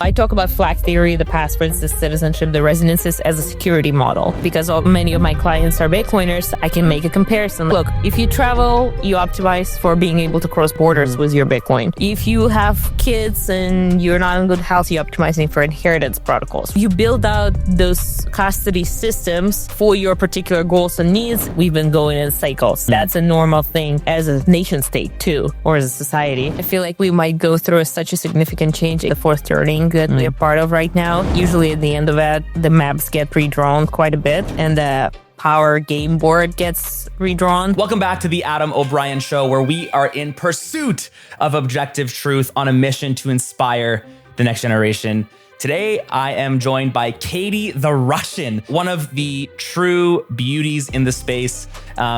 I talk about flag theory, the passports, the citizenship, the residencies as a security model. Because many of my clients are Bitcoiners, I can make a comparison. Look, if you travel, you optimize for being able to cross borders with your Bitcoin. If you have kids and you're not in good health, you're optimizing for inheritance protocols. You build out those custody systems for your particular goals and needs. We've been going in cycles. That's a normal thing as a nation state too, or as a society. I feel like we might go through such a significant change in the fourth turning that we're part of right now. Usually at the end of it, the maps get redrawn quite a bit and the power game board gets redrawn. Welcome back to the Adam O'Brien Show, where we are in pursuit of objective truth on a mission to inspire the next generation. Today, I am joined by Katie the Russian, one of the true beauties in the space.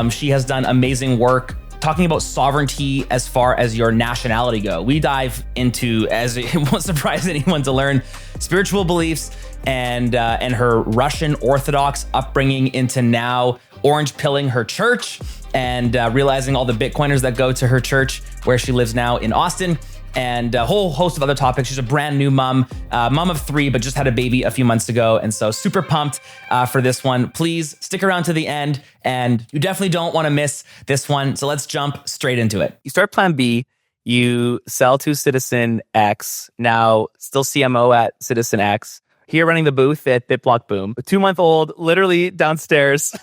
She has done amazing work talking about sovereignty as far as your nationality go. We dive into, as it won't surprise anyone to learn, spiritual beliefs and her Russian Orthodox upbringing into now orange pilling her church and realizing all the Bitcoiners that go to her church where she lives now in Austin, and a whole host of other topics. She's a brand new mom of 3, but just had a baby a few months ago. And so super pumped for this one. Please stick around to the end, and you definitely don't want to miss this one. So let's jump straight into it. You start Plan B, you sell to CitizenX, now still CMO at CitizenX. Here running the booth at BitBlock Boom. A 2-month-old, literally downstairs.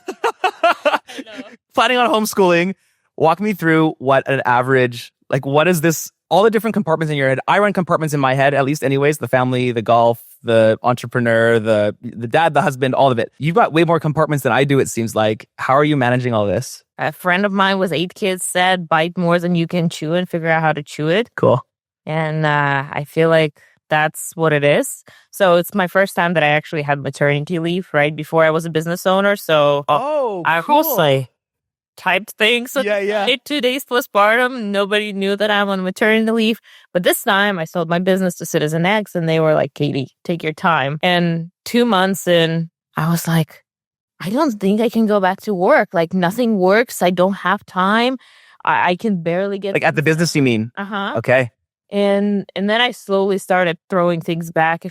Planning on homeschooling. Walk me through what an average, what is this? All the different compartments in your head. I run compartments in my head, at least anyways. The family, the golf, the entrepreneur, the dad, the husband, all of it. You've got way more compartments than I do, it seems like. How are you managing all this? A friend of mine with 8 kids said, bite more than you can chew and figure out how to chew it. Cool. And I feel like that's what it is. So it's my first time that I actually had maternity leave right before I was a business owner. So I mostly typed things. 2 days postpartum. Nobody knew that I'm on maternity leave. But this time I sold my business to CitizenX and they were like, Katie, take your time. And 2 months in, I was like, I don't think I can go back to work. Nothing works. I don't have time. I can barely get... at the business, you mean? Uh-huh. Okay. And then I slowly started throwing things back in,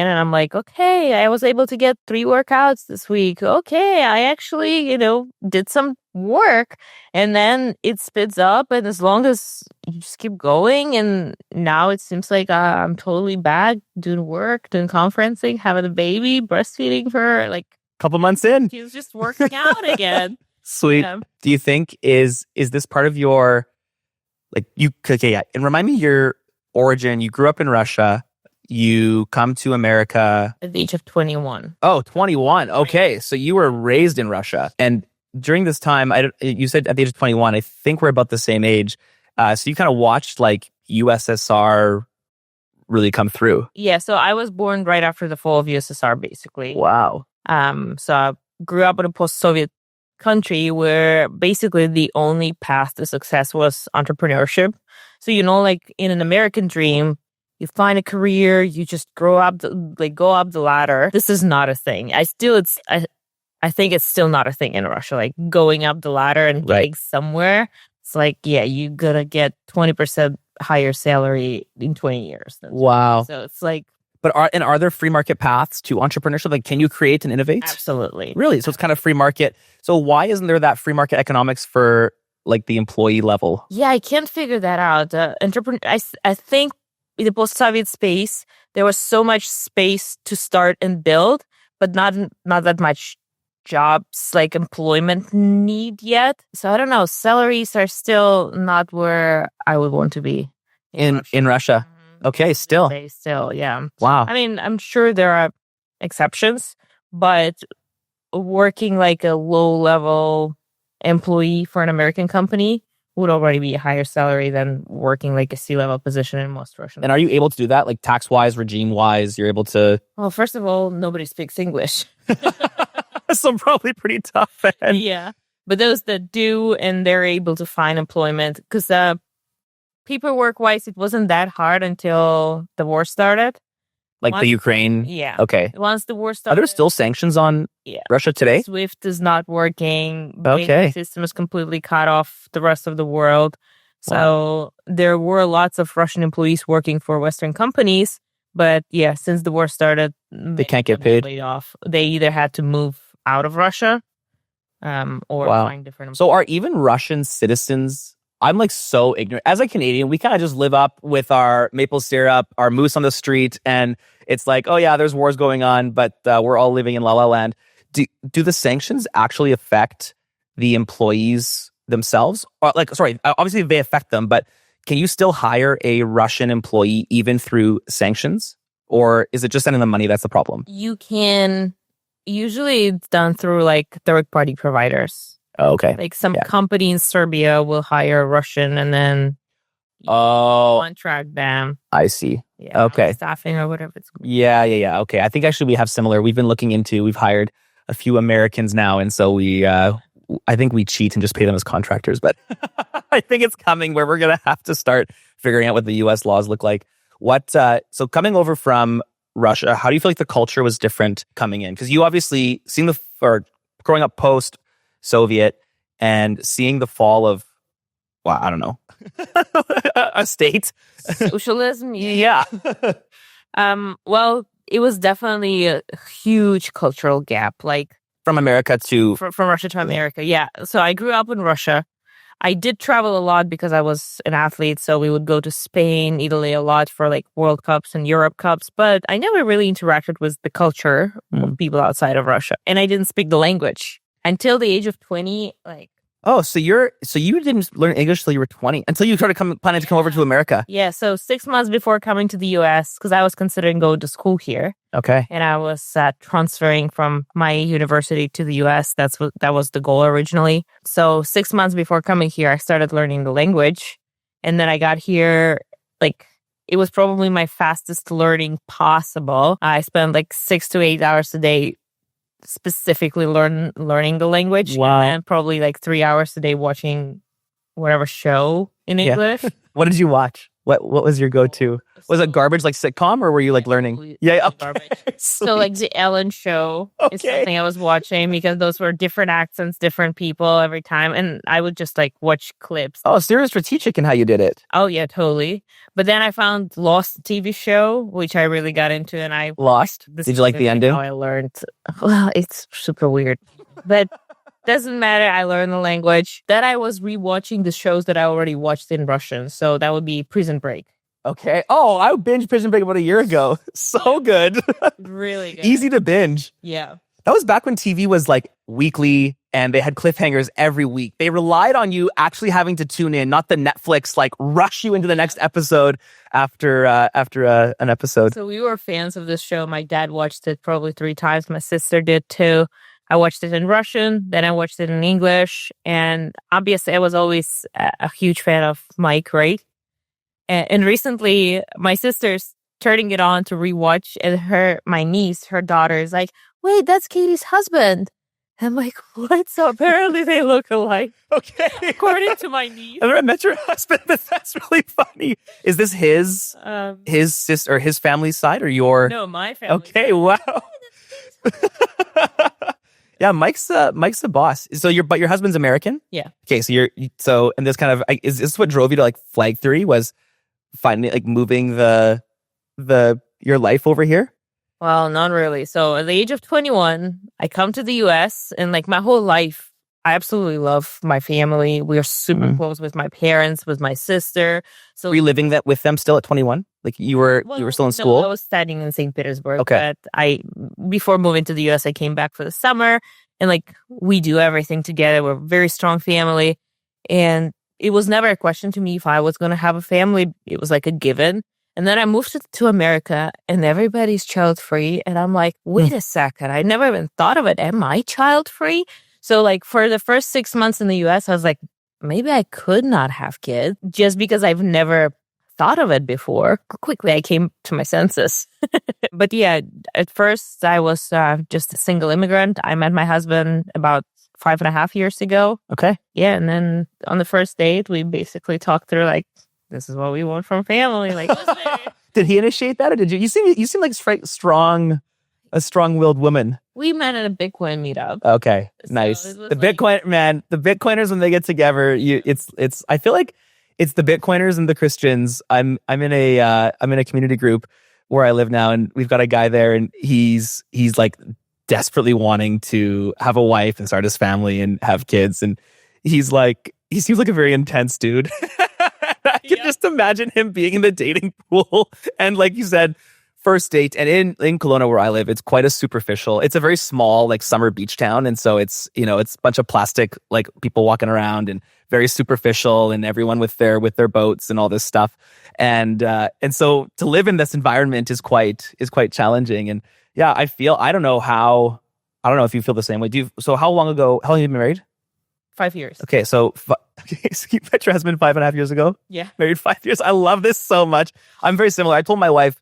and I'm like, okay, I was able to get 3 workouts this week. Okay, I actually, did some work, and then it speeds up, and as long as you just keep going, and now it seems like I'm totally back doing work, doing conferencing, having a baby, breastfeeding her, couple months in. She's just working out again. Sweet. Yeah. Do you think is this part of your and remind me your origin? You grew up in Russia. You come to America at the age of 21. Oh, 21. Okay. So you were raised in Russia. And during this time, you said at the age of 21, I think we're about the same age. So you kind of watched USSR really come through. Yeah. So I was born right after the fall of USSR, basically. Wow. So I grew up in a post-Soviet country where basically the only path to success was entrepreneurship. So, in an American dream, you find a career, you just go up the ladder. This is not a thing. I think it's still not a thing in Russia, going up the ladder and getting somewhere. It's you gotta get 20% higher salary in 20 years. Wow. So it's But are there free market paths to entrepreneurship? Can you create and innovate? Absolutely. Really? So it's kind of free market. So why isn't there that free market economics for the employee level? Yeah, I can't figure that out. I think in the post-Soviet space, there was so much space to start and build, but not that much jobs, employment need yet. So I don't know. Salaries are still not where I would want to be in Russia. Okay, still, yeah. Wow. I mean, I'm sure there are exceptions, but working a low-level employee for an American company would already be a higher salary than working a C-level position in most Russian. And are you able to do that, tax-wise, regime-wise? You're able to... Well, first of all, nobody speaks English. So probably pretty tough. Yeah. But those that do, and they're able to find employment, because paperwork-wise, it wasn't that hard until the war started. The Ukraine? Yeah. Okay. Once the war started... Are there still sanctions on Russia today? SWIFT is not working. Okay. Banking system is completely cut off the rest of the world. So there were lots of Russian employees working for Western companies, But yeah, since the war started, They can't get many of them paid. laid off. They either had to move out of Russia, or Wow. find different. So are even Russian citizens? I'm like so ignorant. As a Canadian, we kind of just live up with our maple syrup, our moose on the street, and it's like, oh yeah, there's wars going on, but we're all living in La La Land. Do the sanctions actually affect the employees themselves? Or sorry, obviously they affect them, but can you still hire a Russian employee even through sanctions? Or is it just sending them money that's the problem? You can, usually it's done through like third-party providers. Oh, okay. Like some company in Serbia will hire a Russian and then contract them. I see. Yeah, Okay. staffing or whatever it's called. Yeah. Okay. I think actually we have similar. We've hired a few Americans now. And so I think we cheat and just pay them as contractors. But I think it's coming where we're going to have to start figuring out what the U.S. laws look like. So coming over from Russia, how do you feel like the culture was different coming in? Because you obviously growing up post-Soviet and seeing the fall of, well, I don't know, a state. Socialism? Yeah. Well, it was definitely a huge cultural gap, like From America to... from Russia to America. Yeah. So I grew up in Russia. I did travel a lot because I was an athlete. So we would go to Spain, Italy a lot for like World Cups and Europe Cups. But I never really interacted with the culture of people outside of Russia. And I didn't speak the language until the age of 20. Oh, so you didn't learn English till you were 20, until you started planning to come over to America. Yeah, so 6 months before coming to the U.S., because I was considering going to school here. Okay. And I was transferring from my university to the U.S. That was the goal originally. So 6 months before coming here, I started learning the language. And then I got here, it was probably my fastest learning possible. I spent 6 to 8 hours a day specifically learning the language. Wow. And probably 3 hours a day watching whatever show in English. What did you watch? What was your go-to? Was it garbage sitcom, or were you learning? Yeah, okay. Garbage. So the Ellen show is something I was watching because those were different accents, different people every time. And I would just watch clips. Oh, so you're strategic in how you did it. Oh yeah, totally. But then I found Lost TV show, which I really got into, and I Lost. Did you like the ending? How I learned. Well, it's super weird, but doesn't matter. I learned the language. Then I was rewatching the shows that I already watched in Russian. So that would be Prison Break. Okay. Oh, I binged Prison Break about a year ago. So good. Really good. Easy to binge. Yeah. That was back when TV was weekly and they had cliffhangers every week. They relied on you actually having to tune in, not the Netflix rush you into the next episode after an episode. So we were fans of this show. My dad watched it probably 3 times. My sister did too. I watched it in Russian, then I watched it in English, and obviously I was always a huge fan of Mike, right? And recently, my sister's turning it on to rewatch, and my niece, her daughter, is like, "Wait, that's Katie's husband." I'm like, "What?" So apparently they look alike. Okay. According to my niece. I never met your husband, but that's really funny. Is this his sister or his family's side or your? No, my family. Okay, wow. Yeah, Mike's a boss. So but your husband's American? Yeah. Okay, so and this kind of is this what drove you to Flag 3 was finding moving your life over here? Well, not really. So at the age of 21, I come to the US, and my whole life, I absolutely love my family. We are super close with my parents, with my sister. So were you living that with them still at 21? You were still in school? No, I was studying in St. Petersburg. Okay. But before moving to the US, I came back for the summer, and we do everything together. We're a very strong family. And it was never a question to me if I was going to have a family. It was a given. And then I moved to America, and everybody's child free. And I'm like, wait a second. I never even thought of it. Am I child free? So for the first 6 months in the US, I was like, maybe I could not have kids just because I've never thought of it before. Quickly, I came to my senses. But yeah, at first I was just a single immigrant. I met my husband about 5.5 years ago. Okay. Yeah. And then on the first date, we basically talked through this is what we want from family. Did he initiate that, or did you? You seem like a strong-willed woman. We met at a Bitcoin meetup. Okay, nice. So the Bitcoiners when they get together, it's. I feel like it's the Bitcoiners and the Christians. I'm in a community group where I live now, and we've got a guy there, and he's like desperately wanting to have a wife and start his family and have kids, and he seems like a very intense dude. I can just imagine him being in the dating pool, and like you said, first date. And in Kelowna, where I live, it's quite a superficial. It's a very small, like, summer beach town, and so it's it's a bunch of plastic, like, people walking around, and very superficial, and everyone with their boats and all this stuff. And so to live in this environment is quite challenging. And yeah, I don't know if you feel the same way. So how long have you been married? 5 years. Okay, so you met your husband 5.5 years ago? Yeah. Married 5 years. I love this so much. I'm very similar. I told my wife,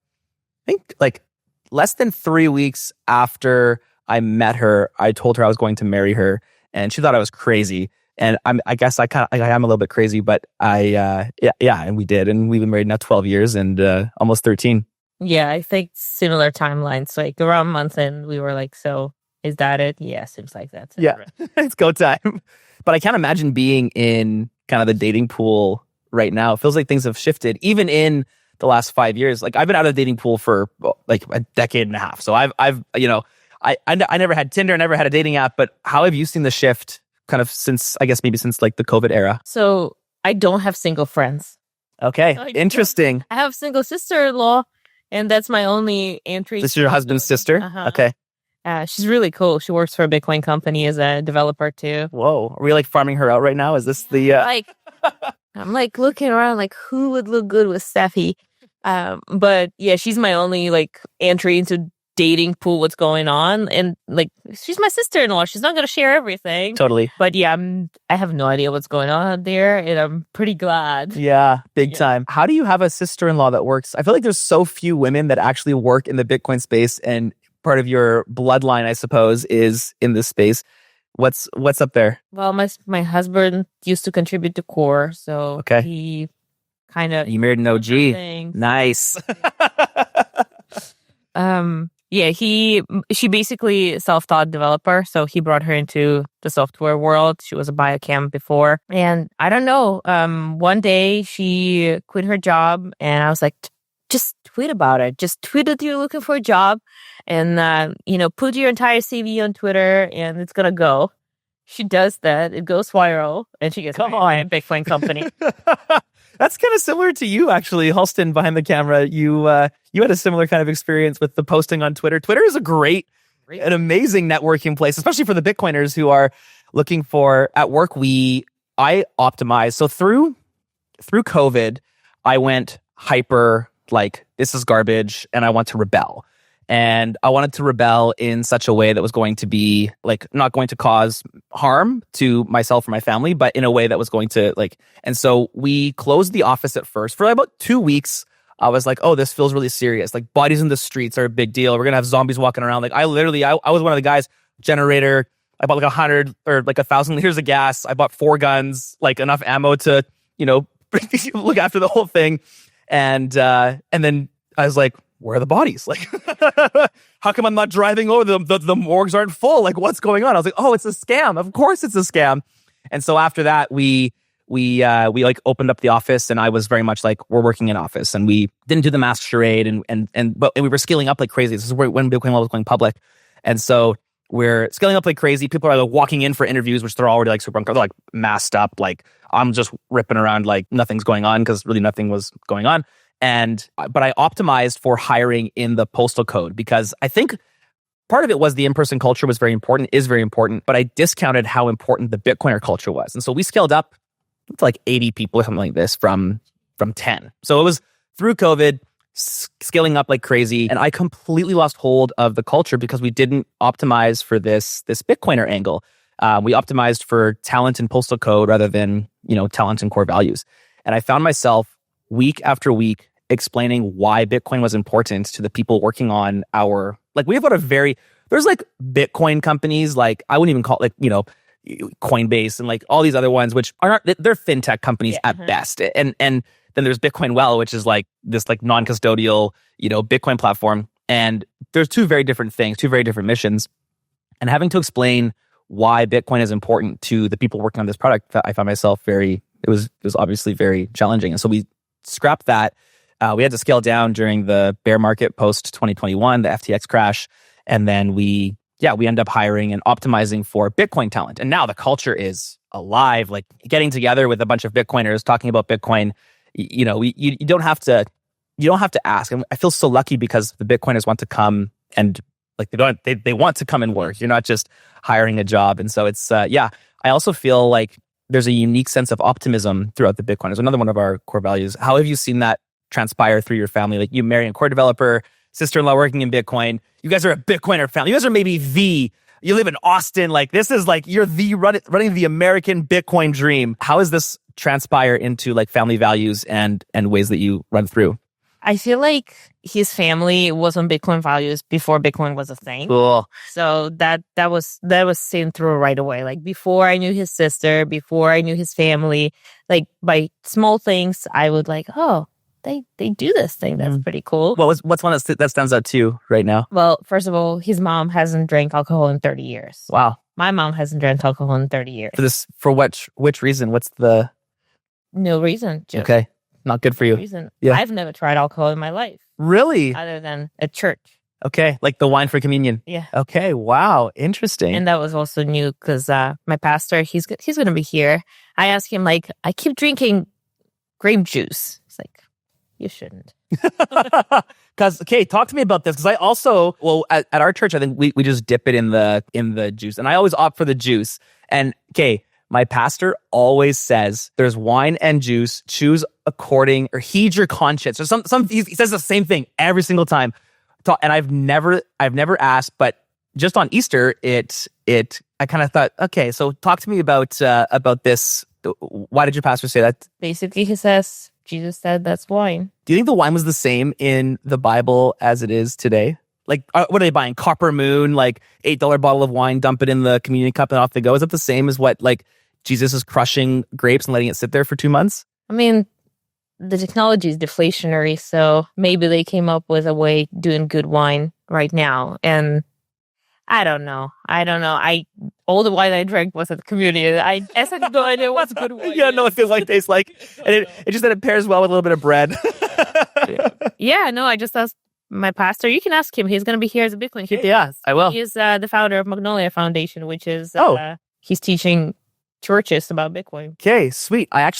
I think like less than 3 weeks after I met her, I told her I was going to marry her, and she thought I was crazy. And I guess I am a little bit crazy, but and we did, and we've been married now 12 years and almost 13. Yeah, I think similar timelines. Like around month end, we were like, so is that it? Yeah, seems like that's it. Yeah, it's go time. But I can't imagine being in kind of the dating pool right now. It feels like things have shifted, even in the last 5 years. Like, I've been out of the dating pool for like a decade and a half. So I've I never had Tinder, I never had a dating app. But how have you seen the shift kind of since like the COVID era? So I don't have single friends. Okay, interesting. I have single sister-in-law, and that's my only entry. This is your husband's sister? Uh-huh. Okay. She's really cool. She works for a Bitcoin company as a developer too. Whoa. Are we like farming her out right now? Is this the... I'm like looking around like who would look good with Steffi? But yeah, she's my only like entry into dating pool, what's going on. And like, she's my sister-in-law. She's not going to share everything. Totally. But yeah, I have no idea what's going on there, and I'm pretty glad. Yeah, big time. How do you have a sister-in-law that works? I feel like there's so few women that actually work in the Bitcoin space, and part of your bloodline, I suppose, is in this space. What's up there? Well, my husband used to contribute to Core, so okay. He kind of... You married an OG. Nice. Yeah, she basically self-taught developer, so he brought her into the software world. She was a biochem before, and I don't know. One day she quit her job, and I was like, just tweet about it. Just tweet that you're looking for a job, and put your entire CV on Twitter, and it's gonna go. She does that. It goes viral, and she gets a Bitcoin company. That's kind of similar to you, actually, Halston, behind the camera. You had a similar kind of experience with the posting on Twitter. Twitter is an amazing networking place, especially for the Bitcoiners who are looking for, at work, I optimize. So through COVID, I went hyper, like, this is garbage, and I want to rebel. And I wanted to rebel in such a way that was going to be like not going to cause harm to myself or my family, but in a way that was going to like. And so we closed the office at first for about 2 weeks. I was like, oh, this feels really serious. Like, bodies in the streets are a big deal. We're gonna have zombies walking around. Like, I was one of the guys. Generator. I bought like 100 or like 1,000 liters of gas. I bought 4 guns, like enough ammo to look after the whole thing. And then I was like, where are the bodies? Like, how come I'm not driving over them? The morgues aren't full. Like, what's going on? I was like, oh, it's a scam. Of course it's a scam. And so after that, we like opened up the office, and I was very much like, we're working in office, and we didn't do the mask charade, but we were scaling up like crazy. This is when Bitcoin was going public. And so we're scaling up like crazy. People are like walking in for interviews, which they're already like super uncomfortable, like masked up. Like, I'm just ripping around like nothing's going on, because really nothing was going on. But I optimized for hiring in the postal code, because I think part of it was the in-person culture is very important, but I discounted how important the Bitcoiner culture was. And so we scaled up to like 80 people or something like this from 10. So it was through COVID, scaling up like crazy. And I completely lost hold of the culture because we didn't optimize for this Bitcoiner angle. We optimized for talent and postal code rather than, talent and core values. And I found myself week after week explaining why Bitcoin was important to the people working on we have there's like Bitcoin companies, like I wouldn't even call it like, Coinbase and like all these other ones, which they're fintech companies at best. And then there's Bitcoin Well, which is like this like non-custodial, Bitcoin platform. And there's 2 very different things, 2 very different missions. And having to explain why Bitcoin is important to the people working on this product, I found myself it was obviously very challenging. And so we scrapped that. We had to scale down during the bear market post 2021, the FTX crash. And then we end up hiring and optimizing for Bitcoin talent. And now the culture is alive, like getting together with a bunch of Bitcoiners, talking about Bitcoin. You don't have to ask. And I feel so lucky because the Bitcoiners want to come and like they want to come and work. You're not just hiring a job. And so it's I also feel like there's a unique sense of optimism throughout the Bitcoiners. Another one of our core values. How have you seen that transpire through your family? Like you marry a core developer, sister-in-law working in Bitcoin. You guys are a Bitcoiner family. You guys are maybe you live in Austin. Like this is like you're running the American Bitcoin dream. How does this transpire into like family values and ways that you run through? I feel like his family was on Bitcoin values before Bitcoin was a thing. Cool. So that was seen through right away. Like before I knew his sister, before I knew his family, like by small things, I would like, oh, they do this thing. That's pretty cool. What's one that stands out to you right now? Well, first of all, his mom hasn't drank alcohol in 30 years. Wow. My mom hasn't drank alcohol in 30 years. For which reason? What's the... No reason. Just okay. Not good for you. Reason. Yeah. I've never tried alcohol in my life. Really? Other than at church. Okay. Like the wine for communion. Yeah. Okay. Wow. Interesting. And that was also new because my pastor, he's going to be here. I asked him, like, I keep drinking grape juice. He's like, you shouldn't. Okay, talk to me about this. Because I also, at our church, I think we just dip it in the juice. And I always opt for the juice. And okay, my pastor always says there's wine and juice, choose according or heed your conscience. Or he says the same thing every single time. And I've never asked, but just on Easter, I kind of thought, okay, so talk to me about this. Why did your pastor say that? Basically, he says, Jesus said that's wine. Do you think the wine was the same in the Bible as it is today? Like, what are they buying? Copper Moon, like $8 bottle of wine, dump it in the communion cup and off they go. Is that the same as what, like, Jesus is crushing grapes and letting it sit there for 2 months? I mean, the technology is deflationary, so maybe they came up with a way doing good wine right now. And I don't know. All the wine I drank was at the communion. I had no idea what's good wine. Yeah, no, it feels like tastes like. And it just that it pairs well with a little bit of bread. Yeah, no, I just asked my pastor. You can ask him. He's going to be here as a Bitcoin. Yes, I will. He is the founder of Magnolia Foundation, which is he's teaching churches about Bitcoin. Okay, sweet. I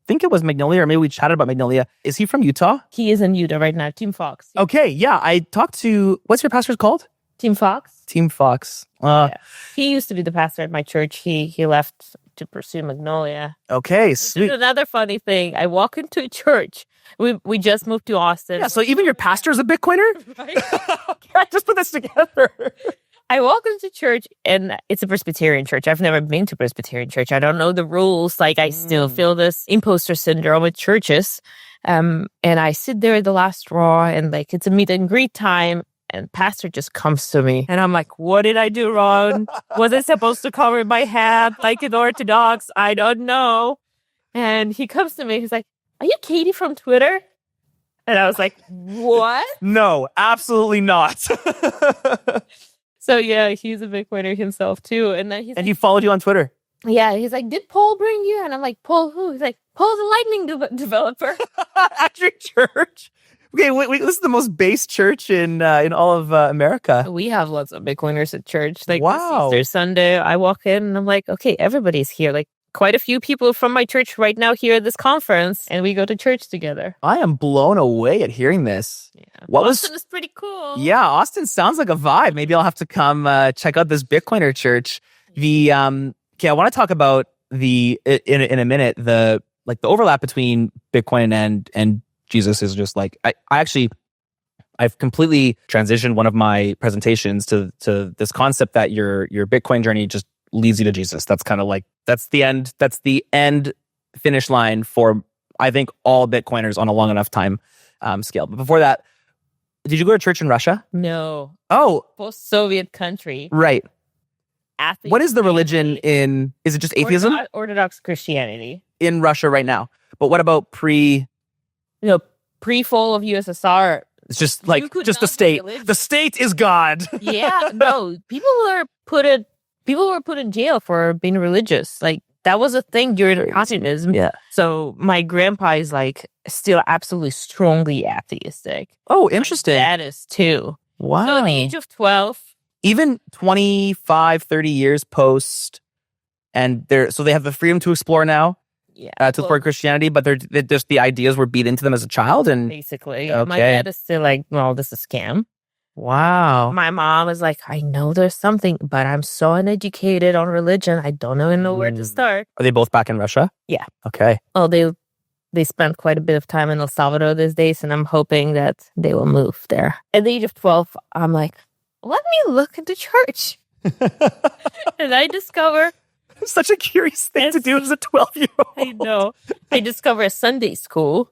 think it was Magnolia, or maybe we chatted about Magnolia. Is he from Utah? He is in Utah right now. Team Fox. Okay, yeah. I talked to, what's your pastor's called? Team Fox. Team Fox. Yeah. He used to be the pastor at my church. He left to pursue Magnolia. Okay, sweet. Another funny thing. I walk into a church. We just moved to Austin. Yeah, so even your pastor is a Bitcoiner? Right? I just put this together. I walk into church and it's a Presbyterian church. I've never been to Presbyterian church. I don't know the rules. Like I still feel this imposter syndrome with churches. And I sit there at the last row and like it's a meet and greet time. And pastor just comes to me and I'm like, what did I do wrong? Was I supposed to cover my head like an Orthodox? I don't know. And he comes to me. He's like, are you Katie from Twitter? And I was like, what? No, absolutely not. So yeah, he's a Bitcoiner himself too. And then he followed you on Twitter. Yeah, he's like, did Paul bring you? And I'm like, Paul who? He's like, Paul's a Lightning developer. At your church? Okay, this is the most based church in all of America. We have lots of Bitcoiners at church. Like wow. Easter Sunday, I walk in and I'm like, okay, everybody's here. Like quite a few people from my church right now here at this conference, and we go to church together. I am blown away at hearing this. Yeah. Austin is pretty cool. Yeah, Austin sounds like a vibe. Maybe I'll have to come check out this Bitcoiner church. I want to talk about in a minute the overlap between Bitcoin and Jesus is just like I've completely transitioned one of my presentations to this concept that your Bitcoin journey just leads you to Jesus. That's kind of like that's the end finish line for I think all Bitcoiners on a long enough time scale. But before that, did you go to church in Russia? No. Oh, post-Soviet country. Right. Atheist. What is the religion in? Is it just atheism? Orthodox Christianity in Russia right now. But what about pre-fall of USSR? It's just like just the state. The state is God. Yeah, no. People were put in jail for being religious. Like that was a thing during communism. Yeah. So my grandpa is like still absolutely strongly atheistic. Oh, interesting. That is too. Wow. So at the age of 12, Even 25, 30 years post, and so they have the freedom to explore now, to explore Christianity, but they're just the ideas were beat into them as a child, and basically, okay. my dad is still like, well, this is a scam. Wow. My mom is like, I know there's something, but I'm so uneducated on religion. I don't even know where to start. Are they both back in Russia? Yeah. Okay. Well, they spent quite a bit of time in El Salvador these days, and I'm hoping that they will move there. At the age of 12, I'm like, let me look into church. And I discover... Such a curious thing to do as a 12-year-old. I know. I discovered a Sunday school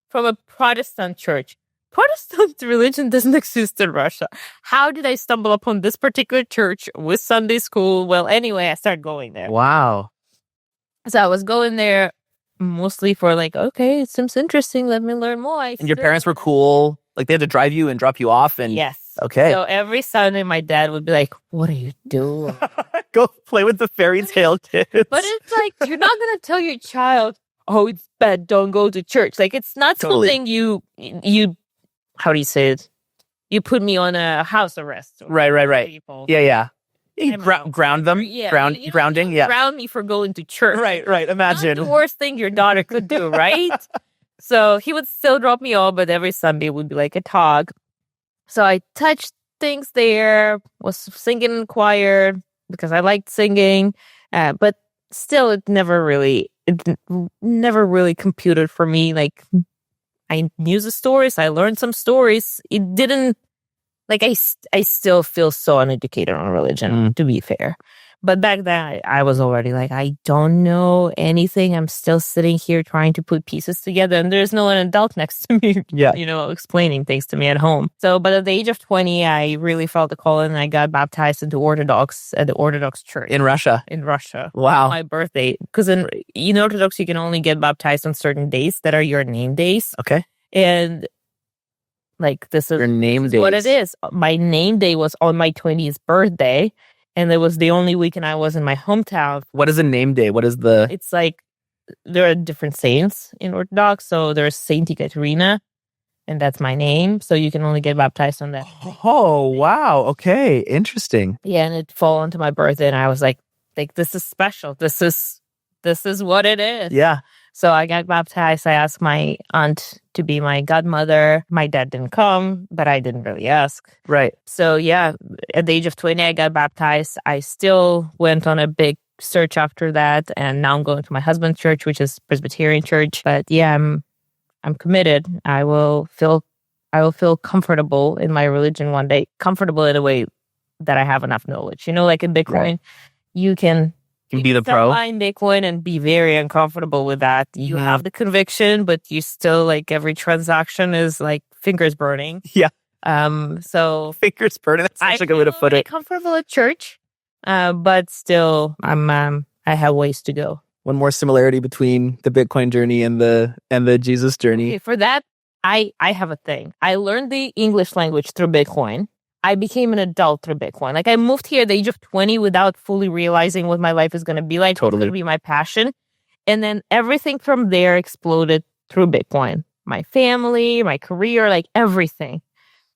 from a Protestant church. Protestant religion doesn't exist in Russia. How did I stumble upon this particular church with Sunday school? Well, anyway, I started going there. Wow. So I was going there mostly for like, okay, it seems interesting. Let me learn more. And your parents were cool? Like they had to drive you and drop you off? And yes. Okay. So every Sunday, my dad would be like, what are you doing? Go play with the fairy tale kids. But it's like, you're not going to tell your child, oh, it's bad, don't go to church. Like, it's not something you, how do you say it? You put me on a house arrest. Right. People. Yeah. You ground them. Yeah. Grounding. Yeah. Ground me for going to church. Right. Imagine. Not the worst thing your daughter could do, right? So he would still drop me off, but every Sunday would be like a talk. So I touched things there, was singing in choir because I liked singing, but still it never really computed for me. Like I knew the stories, I learned some stories. It didn't, like I still feel so uneducated on religion, to be fair. But back then, I was already like, I don't know anything. I'm still sitting here trying to put pieces together, and there's no an adult next to me, explaining things to me at home. So, but at the age of 20, I really felt the call, and I got baptized into at the Orthodox Church. In Russia? In Russia. Wow. My birthday. Because in Orthodox, you can only get baptized on certain days that are your name days. Okay. And like, this is your name days. What it is. My name day was on my 20th birthday. And it was the only weekend I was in my hometown. What is a name day? What is the... It's like, there are different saints in Orthodox. So there's Saint Ekaterina, and that's my name. So you can only get baptized on that. Oh, wow. Okay. Interesting. Yeah, and it fell onto my birthday, and I was like, this is special. This is what it is. Yeah. So I got baptized. I asked my aunt to be my godmother. My dad didn't come, but I didn't really ask. Right. So yeah, at the age of 20, I got baptized. I still went on a big search after that, and now I'm going to my husband's church, which is Presbyterian church. But yeah, I'm committed. I will feel comfortable in my religion one day. Comfortable in a way that I have enough knowledge. Like in Bitcoin, right. You can be the pro. Buying Bitcoin and be very uncomfortable with that. You have the conviction, but you still, like, every transaction is like fingers burning. Yeah. So fingers burning. That's such a good way to put it. Comfortable at church, but still, I have ways to go. One more similarity between the Bitcoin journey and the Jesus journey. Okay, for that, I have a thing. I learned the English language through Bitcoin. I became an adult through Bitcoin. Like, I moved here at the age of 20 without fully realizing what my life is going to be like. Totally. It's going to be my passion. And then everything from there exploded through Bitcoin. My family, my career, like everything.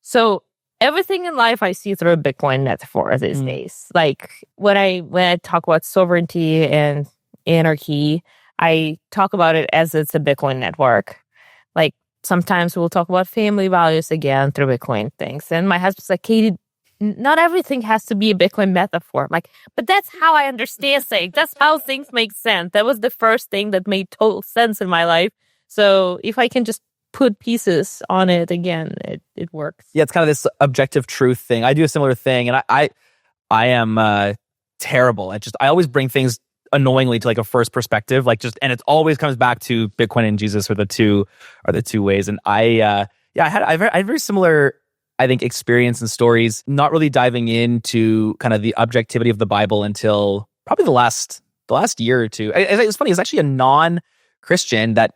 So everything in life I see through a Bitcoin metaphor these days. Like when I talk about sovereignty and anarchy, I talk about it as it's a Bitcoin network. Like, sometimes we'll talk about family values again through Bitcoin things. And my husband's like, Katie, not everything has to be a Bitcoin metaphor. I'm like, but that's how I understand things. That's how things make sense. That was the first thing that made total sense in my life. So if I can just put pieces on it again, it works. Yeah, it's kind of this objective truth thing. I do a similar thing, and I am terrible. I always bring things annoyingly to like a first perspective, and it always comes back to Bitcoin and Jesus are the two ways. And I had very similar, I think, experience and stories, not really diving into kind of the objectivity of the Bible until probably the last year or two. It's funny, it's actually a non-Christian that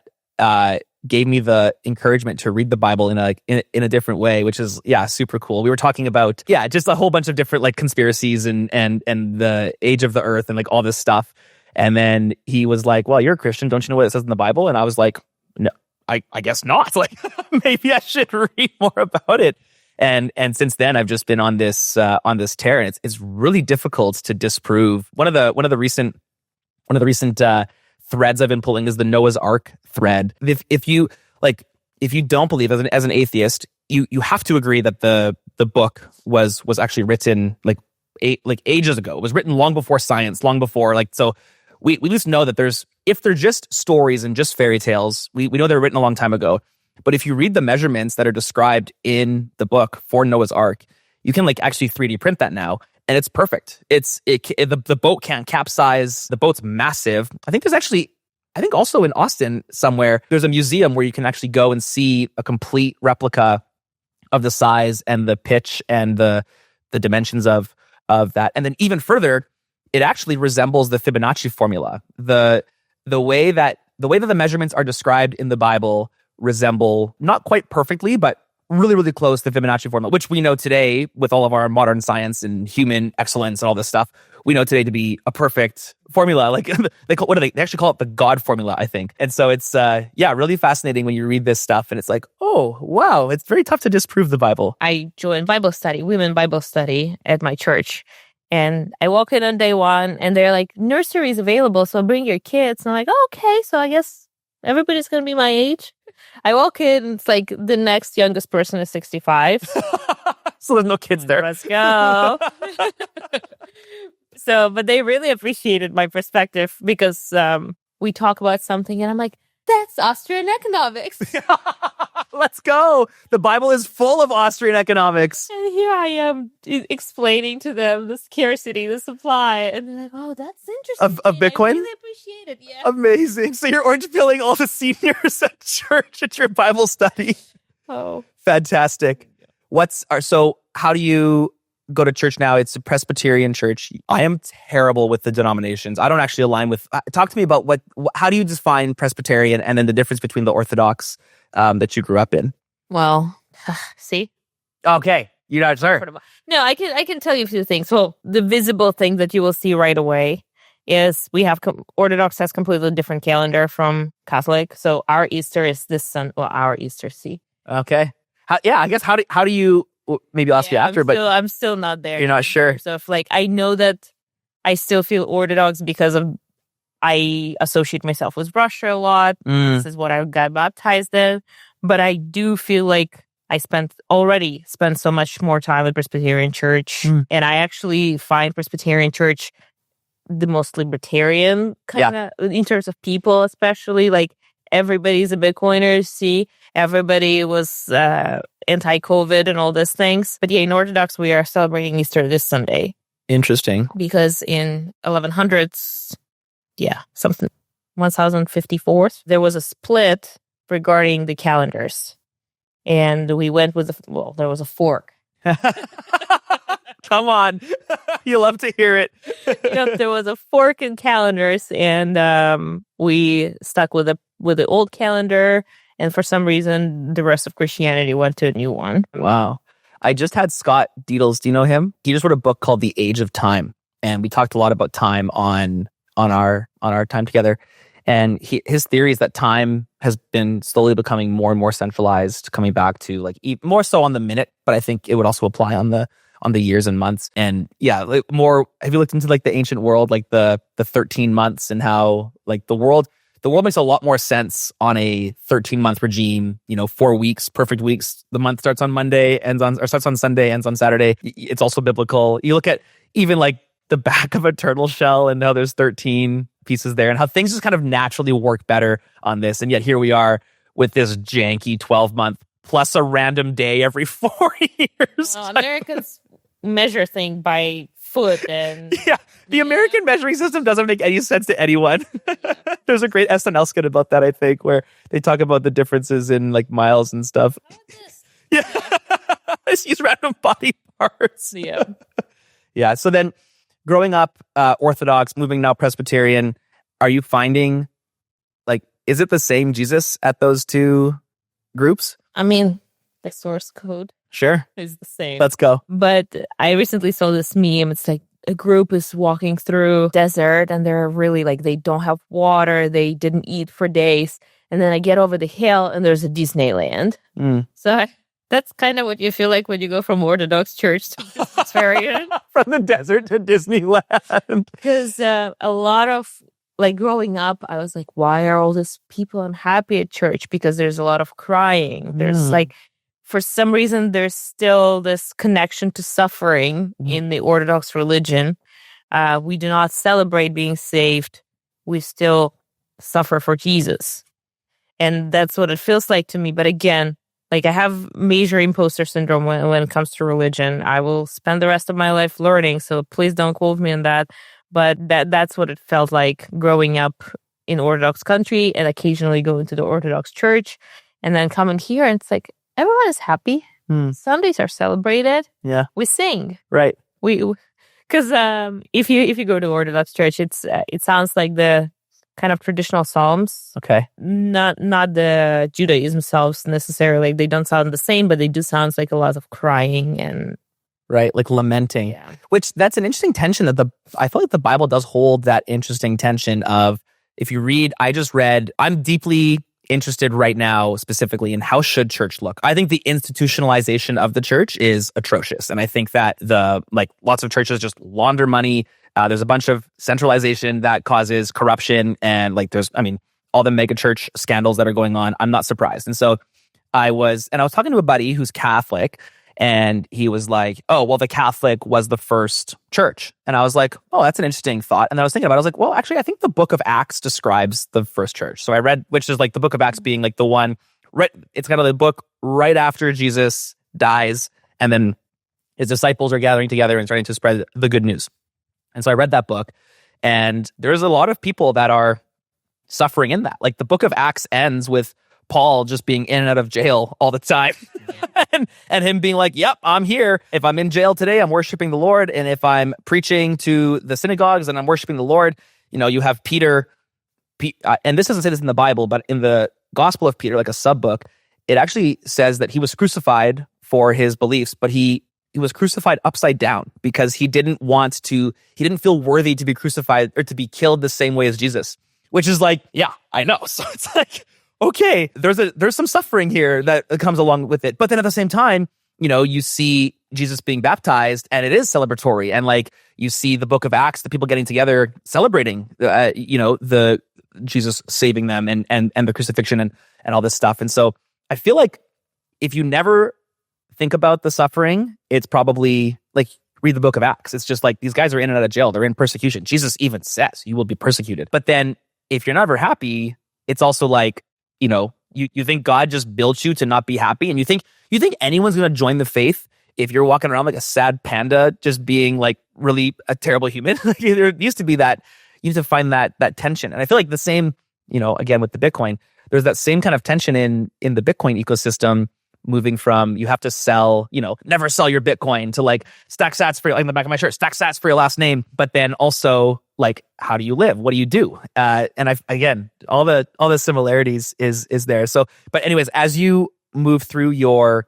gave me the encouragement to read the Bible in a different way, which is super cool. We were talking about just a whole bunch of different like conspiracies and the age of the earth and like all this stuff. And then he was like, "Well, you're a Christian, don't you know what it says in the Bible?" And I was like, "No, I guess not. Like, maybe I should read more about it. And since then, I've just been on this tear, and it's really difficult to disprove. One of the recent threads I've been pulling is the Noah's Ark thread. If you don't believe as an atheist, you have to agree that the book was actually written like ages ago. It was written long before science, long before so. We just know that if they're just stories and just fairy tales, we know they're written a long time ago. But if you read the measurements that are described in the book for Noah's Ark, you can actually 3D print that now, and it's perfect. The boat can't capsize. The boat's massive. I think also in Austin somewhere, there's a museum where you can actually go and see a complete replica of the size and the pitch and the dimensions of that. And then even further, it actually resembles the Fibonacci formula. The way that the measurements are described in the Bible resemble, not quite perfectly, but really, really close to the Fibonacci formula, which we know today with all of our modern science and human excellence and all this stuff, we know today to be a perfect formula. Like they actually call it the God formula, I think. And so it's really fascinating when you read this stuff, and it's like, oh wow, it's very tough to disprove the Bible. I joined women Bible study at my church. And I walk in on day one, and they're like, nursery is available, so bring your kids. And I'm like, oh, okay, so I guess everybody's going to be my age. I walk in, and it's like the next youngest person is 65. So there's no kids there. Let's go. But they really appreciated my perspective because we talk about something, and I'm like, that's Austrian economics. Let's go. The Bible is full of Austrian economics. And here I am explaining to them the scarcity, the supply. And they're like, oh, that's interesting. Of Bitcoin? I really appreciate it. Yeah. Amazing. So you're orange pilling all the seniors at church at your Bible study. Oh. Fantastic. So how do you go to church now? It's a Presbyterian church. I am terrible with the denominations. I don't actually align with. Talk to me about how do you define Presbyterian, and then the difference between the Orthodox that you grew up in. Well, see. Okay, you're not sure. No, I can tell you a few things. Well, the visible thing that you will see right away is we have Orthodox has completely different calendar from Catholic. So our Easter is this Sunday. Well, our Easter, see. Okay. I guess how do you? Maybe I'll ask you after, but I'm still not there. You're not sure. So I know that I still feel Orthodox because I associate myself with Russia a lot. This is what I got baptized in. But I do feel like I already spent so much more time at Presbyterian Church. And I actually find Presbyterian Church the most libertarian kind of in terms of people, especially. Like everybody's a Bitcoiner. See, everybody was anti-COVID and all these things. But in Orthodox, we are celebrating Easter this Sunday. Interesting. Because in 1100s, 1054, there was a split regarding the calendars. And we went with there was a fork. Come on. You love to hear it. There was a fork in calendars, and we stuck with the old calendar. And for some reason, the rest of Christianity went to a new one. Wow. I just had Scott Deedles. Do you know him? He just wrote a book called The Age of Time. And we talked a lot about time on our time together. And his theory is that time has been slowly becoming more and more centralized, coming back to more so on the minute, but I think it would also apply on the years and months. And more, have you looked into the ancient world, the 13 months, and how the world makes a lot more sense on a 13-month regime, 4 weeks, perfect weeks. The month starts on Monday, starts on Sunday, ends on Saturday. It's also biblical. You look at even the back of a turtle shell and how there's 13 pieces there, and how things just kind of naturally work better on this. And yet here we are with this janky 12-month plus a random day every 4 years. Well, Americans measure things by foot, and the American measuring system doesn't make any sense to anyone. There's a great SNL skit about that, I think, where they talk about the differences in miles and stuff. Just use random body parts. So then growing up Orthodox, moving now Presbyterian, are you finding is it the same Jesus at those two groups? I mean, the source code Sure. is the same. Let's go. But I recently saw this meme. It's a group is walking through desert, and they're really they don't have water. They didn't eat for days. And then I get over the hill and there's a Disneyland. So that's kind of what you feel like when you go from Orthodox church to Presbyterian. From the desert to Disneyland. Because a lot of, like, growing up, I was like, why are all these people unhappy at church? Because there's a lot of crying. There's like, for some reason, there's still this connection to suffering in the Orthodox religion. We do not celebrate being saved. We still suffer for Jesus. And that's what it feels like to me. But again, like, I have major imposter syndrome when it comes to religion. I will spend the rest of my life learning, so please don't quote me on that. But that's what it felt like growing up in Orthodox country and occasionally going to the Orthodox church. And then coming here, and it's like, everyone is happy. Sundays are celebrated. Yeah. We sing. Right. Because if you go to Orthodox church, it sounds like the kind of traditional psalms. Okay. Not the Judaism psalms necessarily. They don't sound the same, but they do sound like a lot of crying and right, like lamenting. Yeah. Which that's an interesting tension that I feel like the Bible does hold that interesting tension of, if you read, I'm deeply interested right now specifically in how should church look. I think the institutionalization of the church is atrocious. And I think that lots of churches just launder money. There's a bunch of centralization that causes corruption, and all the mega church scandals that are going on. I'm not surprised. And so I was talking to a buddy who's Catholic, and he was like, oh, well, the Catholic was the first church. And I was like, oh, that's an interesting thought. And then I was thinking about it. I was like, well, actually, I think the book of Acts describes the first church. So I read, which is like the book of Acts being like the one, right? It's kind of the book right after Jesus dies, and then his disciples are gathering together and starting to spread the good news. And so I read that book, and there's a lot of people that are suffering in that. Like, the book of Acts ends with Paul just being in and out of jail all the time. and him being like, yep, I'm here. If I'm in jail today, I'm worshiping the Lord. And if I'm preaching to the synagogues and I'm worshiping the Lord, you have Peter, and this doesn't say this in the Bible, but in the Gospel of Peter, like a sub-book, it actually says that he was crucified for his beliefs, but he was crucified upside down because he didn't feel worthy to be crucified or to be killed the same way as Jesus, which is like, yeah, I know. So it's like, okay, there's some suffering here that comes along with it. But then at the same time, you see Jesus being baptized, and it is celebratory. And like, you see the book of Acts, the people getting together, celebrating, the Jesus saving them and the crucifixion and all this stuff. And so I feel like if you never think about the suffering, it's probably like, read the book of Acts. It's just like, these guys are in and out of jail. They're in persecution. Jesus even says you will be persecuted. But then if you're never happy, it's also like, you think God just built you to not be happy, and you think anyone's going to join the faith if you're walking around like a sad panda, just being like really a terrible human. There used to be that, you need to find that tension. And I feel like the same, again with the Bitcoin, there's that same kind of tension in the Bitcoin ecosystem, moving from, you have to sell, never sell your Bitcoin, to like, stack sats for, like in the back of my shirt, stack sats for your last name. But then also, like, how do you live? What do you do? And again, all the similarities is there. So, but anyways, as you move through your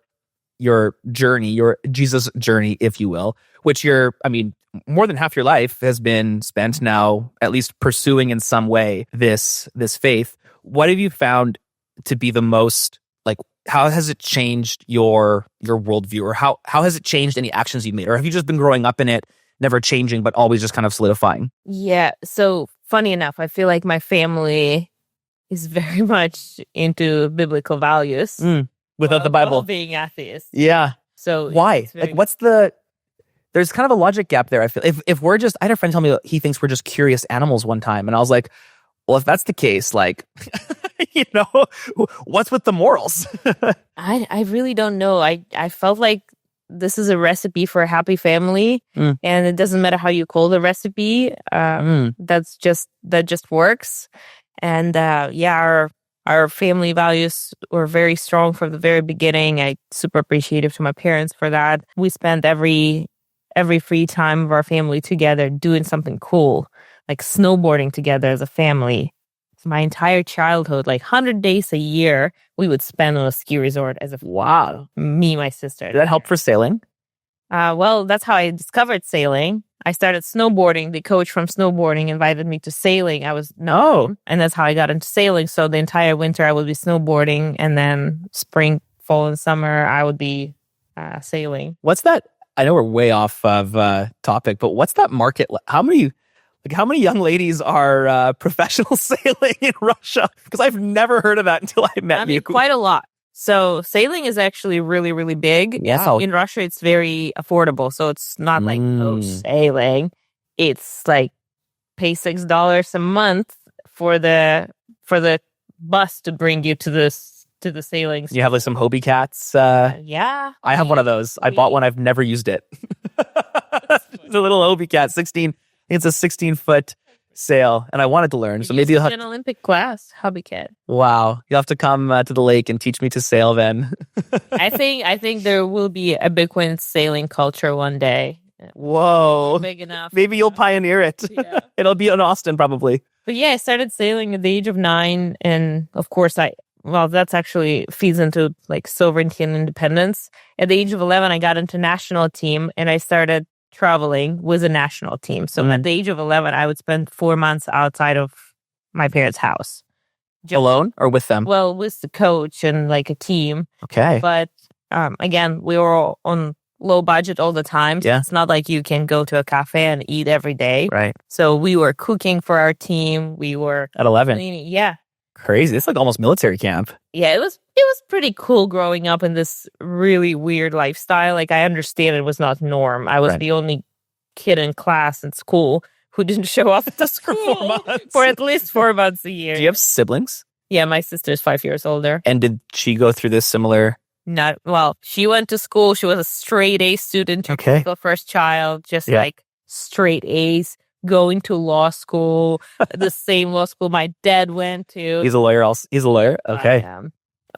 journey, your Jesus journey, if you will, which more than half your life has been spent now, at least pursuing in some way this faith. What have you found to be the most, like, how has it changed your worldview, or how has it changed any actions you've made? Or have you just been growing up in it, never changing, but always just kind of solidifying? Yeah. So funny enough, I feel like my family is very much into biblical values. Without the Bible. While being atheist. Yeah. So why? Like, there's kind of a logic gap there. I feel if we're just, I had a friend tell me he thinks we're just curious animals one time. And I was like, well, if that's the case, like, what's with the morals? I really don't know. I felt like this is a recipe for a happy family, and it doesn't matter how you call the recipe. That just works. And our family values were very strong from the very beginning. I super appreciative to my parents for that. We spent every free time of our family together doing something cool, like snowboarding together as a family. My entire childhood, like 100 days a year, we would spend on a ski resort as a wow. Me, my sister. Did that help for sailing? Well, that's how I discovered sailing. I started snowboarding. The coach from snowboarding invited me to sailing. I was no, and that's how I got into sailing. So the entire winter I would be snowboarding, and then spring, fall, and summer I would be sailing. What's that? I know we're way off of topic, but what's that market? How many young ladies are professional sailing in Russia? Because I've never heard of that until I met you. Quite a lot. So sailing is actually really, really big. Yeah. In Russia, it's very affordable. So it's not like sailing. It's like pay $6 a month for the bus to bring you to the sailing. You have like some Hobie cats. Yeah. I have one of those. I bought one. I've never used it. It's a little Hobie cat, 16. It's a 16-foot sail, and I wanted to learn. So maybe you'll have an Olympic class hobby cat. Wow, you'll have to come to the lake and teach me to sail. Then I think there will be a Bitcoin sailing culture one day. Whoa, big enough. Maybe you'll pioneer it. Yeah. It'll be in Austin probably. But yeah, I started sailing at the age of 9, and of course that's actually feeds into like sovereignty and independence. At the age of 11, I got into national team, and I started traveling with a national team. So at the age of 11, I would spend 4 months outside of my parents' house. Alone or with them? Well, with the coach and like a team. Okay. But again, we were all on low budget all the time. So it's not like you can go to a cafe and eat every day. Right. So we were cooking for our team. We were at 11. cleaning. Yeah. Crazy. It's like almost military camp. Yeah, it was pretty cool growing up in this really weird lifestyle. Like, I understand it was not norm. I was the only kid in class in school who didn't show up at the school for at least 4 months a year. Do you have siblings? Yeah, my sister's 5 years older. And did she go through this similar? Not well. She went to school. She was a straight A student. Okay. The first child, just like straight A's. Going to law school, the same law school my dad went to. He's a lawyer. He's a lawyer. Okay.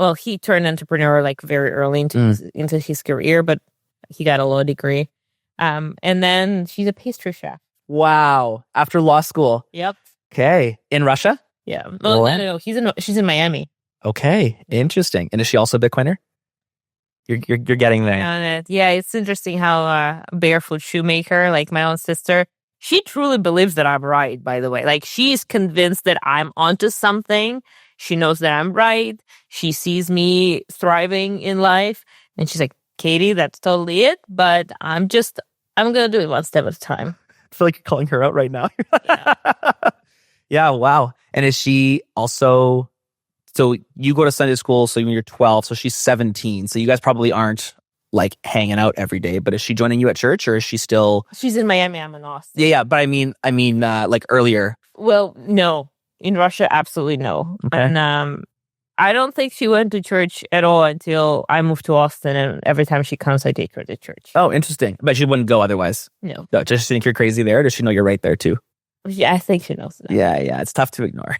Well, he turned entrepreneur like very early into his career, but he got a law degree. And then she's a pastry chef. Wow. After law school. Yep. Okay. In Russia? Yeah. Well, no. She's in Miami. Okay. Interesting. And is she also a Bitcoiner? You're getting there. Yeah. It's interesting how a barefoot shoemaker, like my own sister, she truly believes that I'm right, by the way. Like, she's convinced that I'm onto something. She knows that I'm right. She sees me thriving in life. And she's like, Katie, that's totally it. But I'm going to do it one step at a time. I feel like you're calling her out right now. Yeah, wow. And is she also... So you go to Sunday school, so when you're 12, so she's 17. So you guys probably aren't like hanging out every day, but is she joining you at church, or is she still? She's in Miami. I'm in Austin. Yeah, but I mean, like earlier. Well, no, in Russia, absolutely no. Okay. And I don't think she went to church at all until I moved to Austin, and every time she comes, I take her to church. Oh, interesting. But she wouldn't go otherwise. No. Does she think you're crazy there? Or does she know you're right there too? Yeah, I think she knows that. Yeah, it's tough to ignore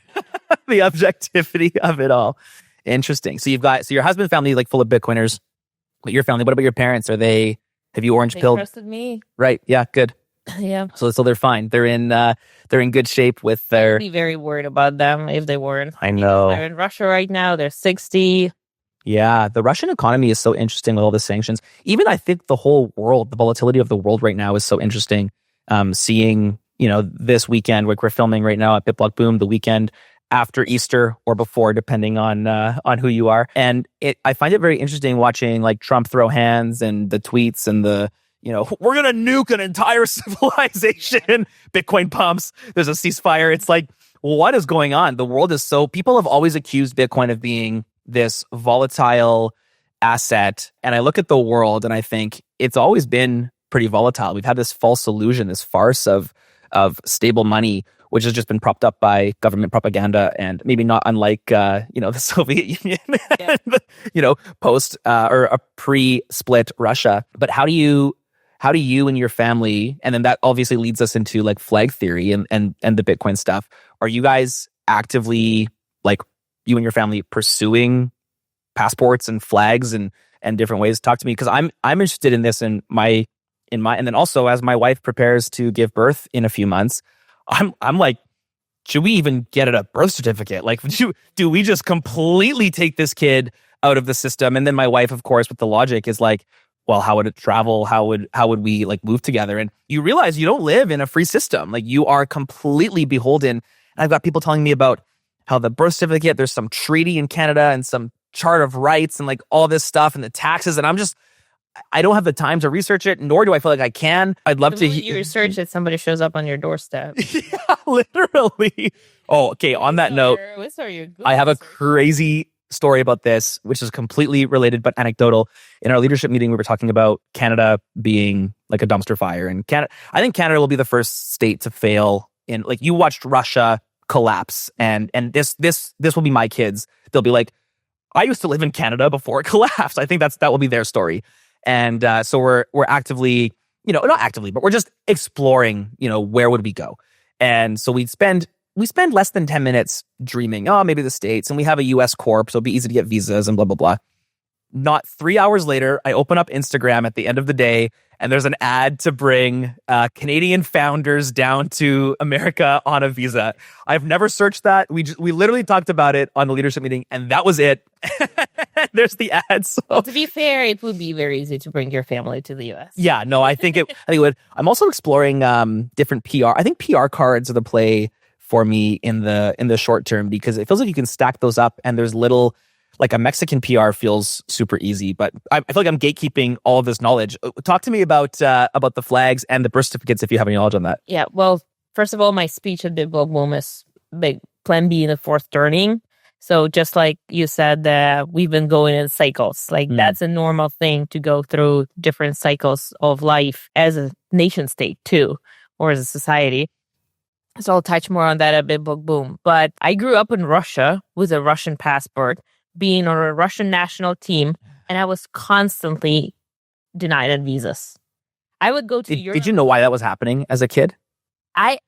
the objectivity of it all. Interesting. So your husband's family like full of Bitcoiners. But your family, what about your parents? Have you orange pilled? They trusted me. Right. Yeah. Good. Yeah. So they're fine. They're in good shape with their. I'd be very worried about them if they weren't. I know. They're in Russia right now. They're 60. Yeah. The Russian economy is so interesting with all the sanctions. Even I think the whole world, the volatility of the world right now is so interesting. Seeing, this weekend, like we're filming right now at BitBlock Boom, the weekend after Easter or before, depending on who you are. And I find it very interesting watching like Trump throw hands and the tweets and the, we're going to nuke an entire civilization. Bitcoin pumps. There's a ceasefire. It's like, what is going on? The world is people have always accused Bitcoin of being this volatile asset. And I look at the world and I think it's always been pretty volatile. We've had this false illusion, this farce of stable money, which has just been propped up by government propaganda, and maybe not unlike the Soviet Union, post or a pre-split Russia. But how do you and your family, and then that obviously leads us into like flag theory and the Bitcoin stuff. Are you guys actively, like, you and your family pursuing passports and flags and different ways? Talk to me, because I'm interested in this and then also as my wife prepares to give birth in a few months. I'm like, should we even get a birth certificate? Like, do we just completely take this kid out of the system? And then my wife, of course, with the logic is like, well, how would it travel? How would we like move together? And you realize you don't live in a free system. Like you are completely beholden. And I've got people telling me about how the birth certificate, there's some treaty in Canada and some chart of rights and like all this stuff and the taxes. And I don't have the time to research it, nor do I feel like I can. I'd love to. You research it, somebody shows up on your doorstep. Yeah, literally. Oh, okay. On that note, I have a crazy story about this, which is completely related but anecdotal. In our leadership meeting, we were talking about Canada being like a dumpster fire, and I think Canada will be the first state to fail. In like you watched Russia collapse, and this will be my kids. They'll be like, I used to live in Canada before it collapsed. I think that will be their story. And so we're actively, not actively, but we're just exploring, where would we go? And so we spend less than 10 minutes dreaming, oh, maybe the States, and we have a US corp, so it'll be easy to get visas and blah, blah, blah. Not 3 hours later, I open up Instagram at the end of the day, and there's an ad to bring Canadian founders down to America on a visa. I've never searched that. We literally talked about it on the leadership meeting, and that was it. There's the ad. So. Well, to be fair, it would be very easy to bring your family to the US. Yeah, no, I think it would. I'm also exploring different PR. I think PR cards are the play for me in the short term, because it feels like you can stack those up, and there's little. Like a Mexican PR feels super easy, but I feel like I'm gatekeeping all of this knowledge. Talk to me about the flags and the birth certificates if you have any knowledge on that. Yeah, well, first of all, my speech at the Book Boom is big plan B in the fourth turning. So just like you said, we've been going in cycles. Like that's a normal thing to go through different cycles of life as a nation state too, or as a society. So I'll touch more on that at Big Book Boom. But I grew up in Russia with a Russian passport, being on a Russian national team, and I was constantly denied on visas. I would go to Europe. Did you know why that was happening as a kid? I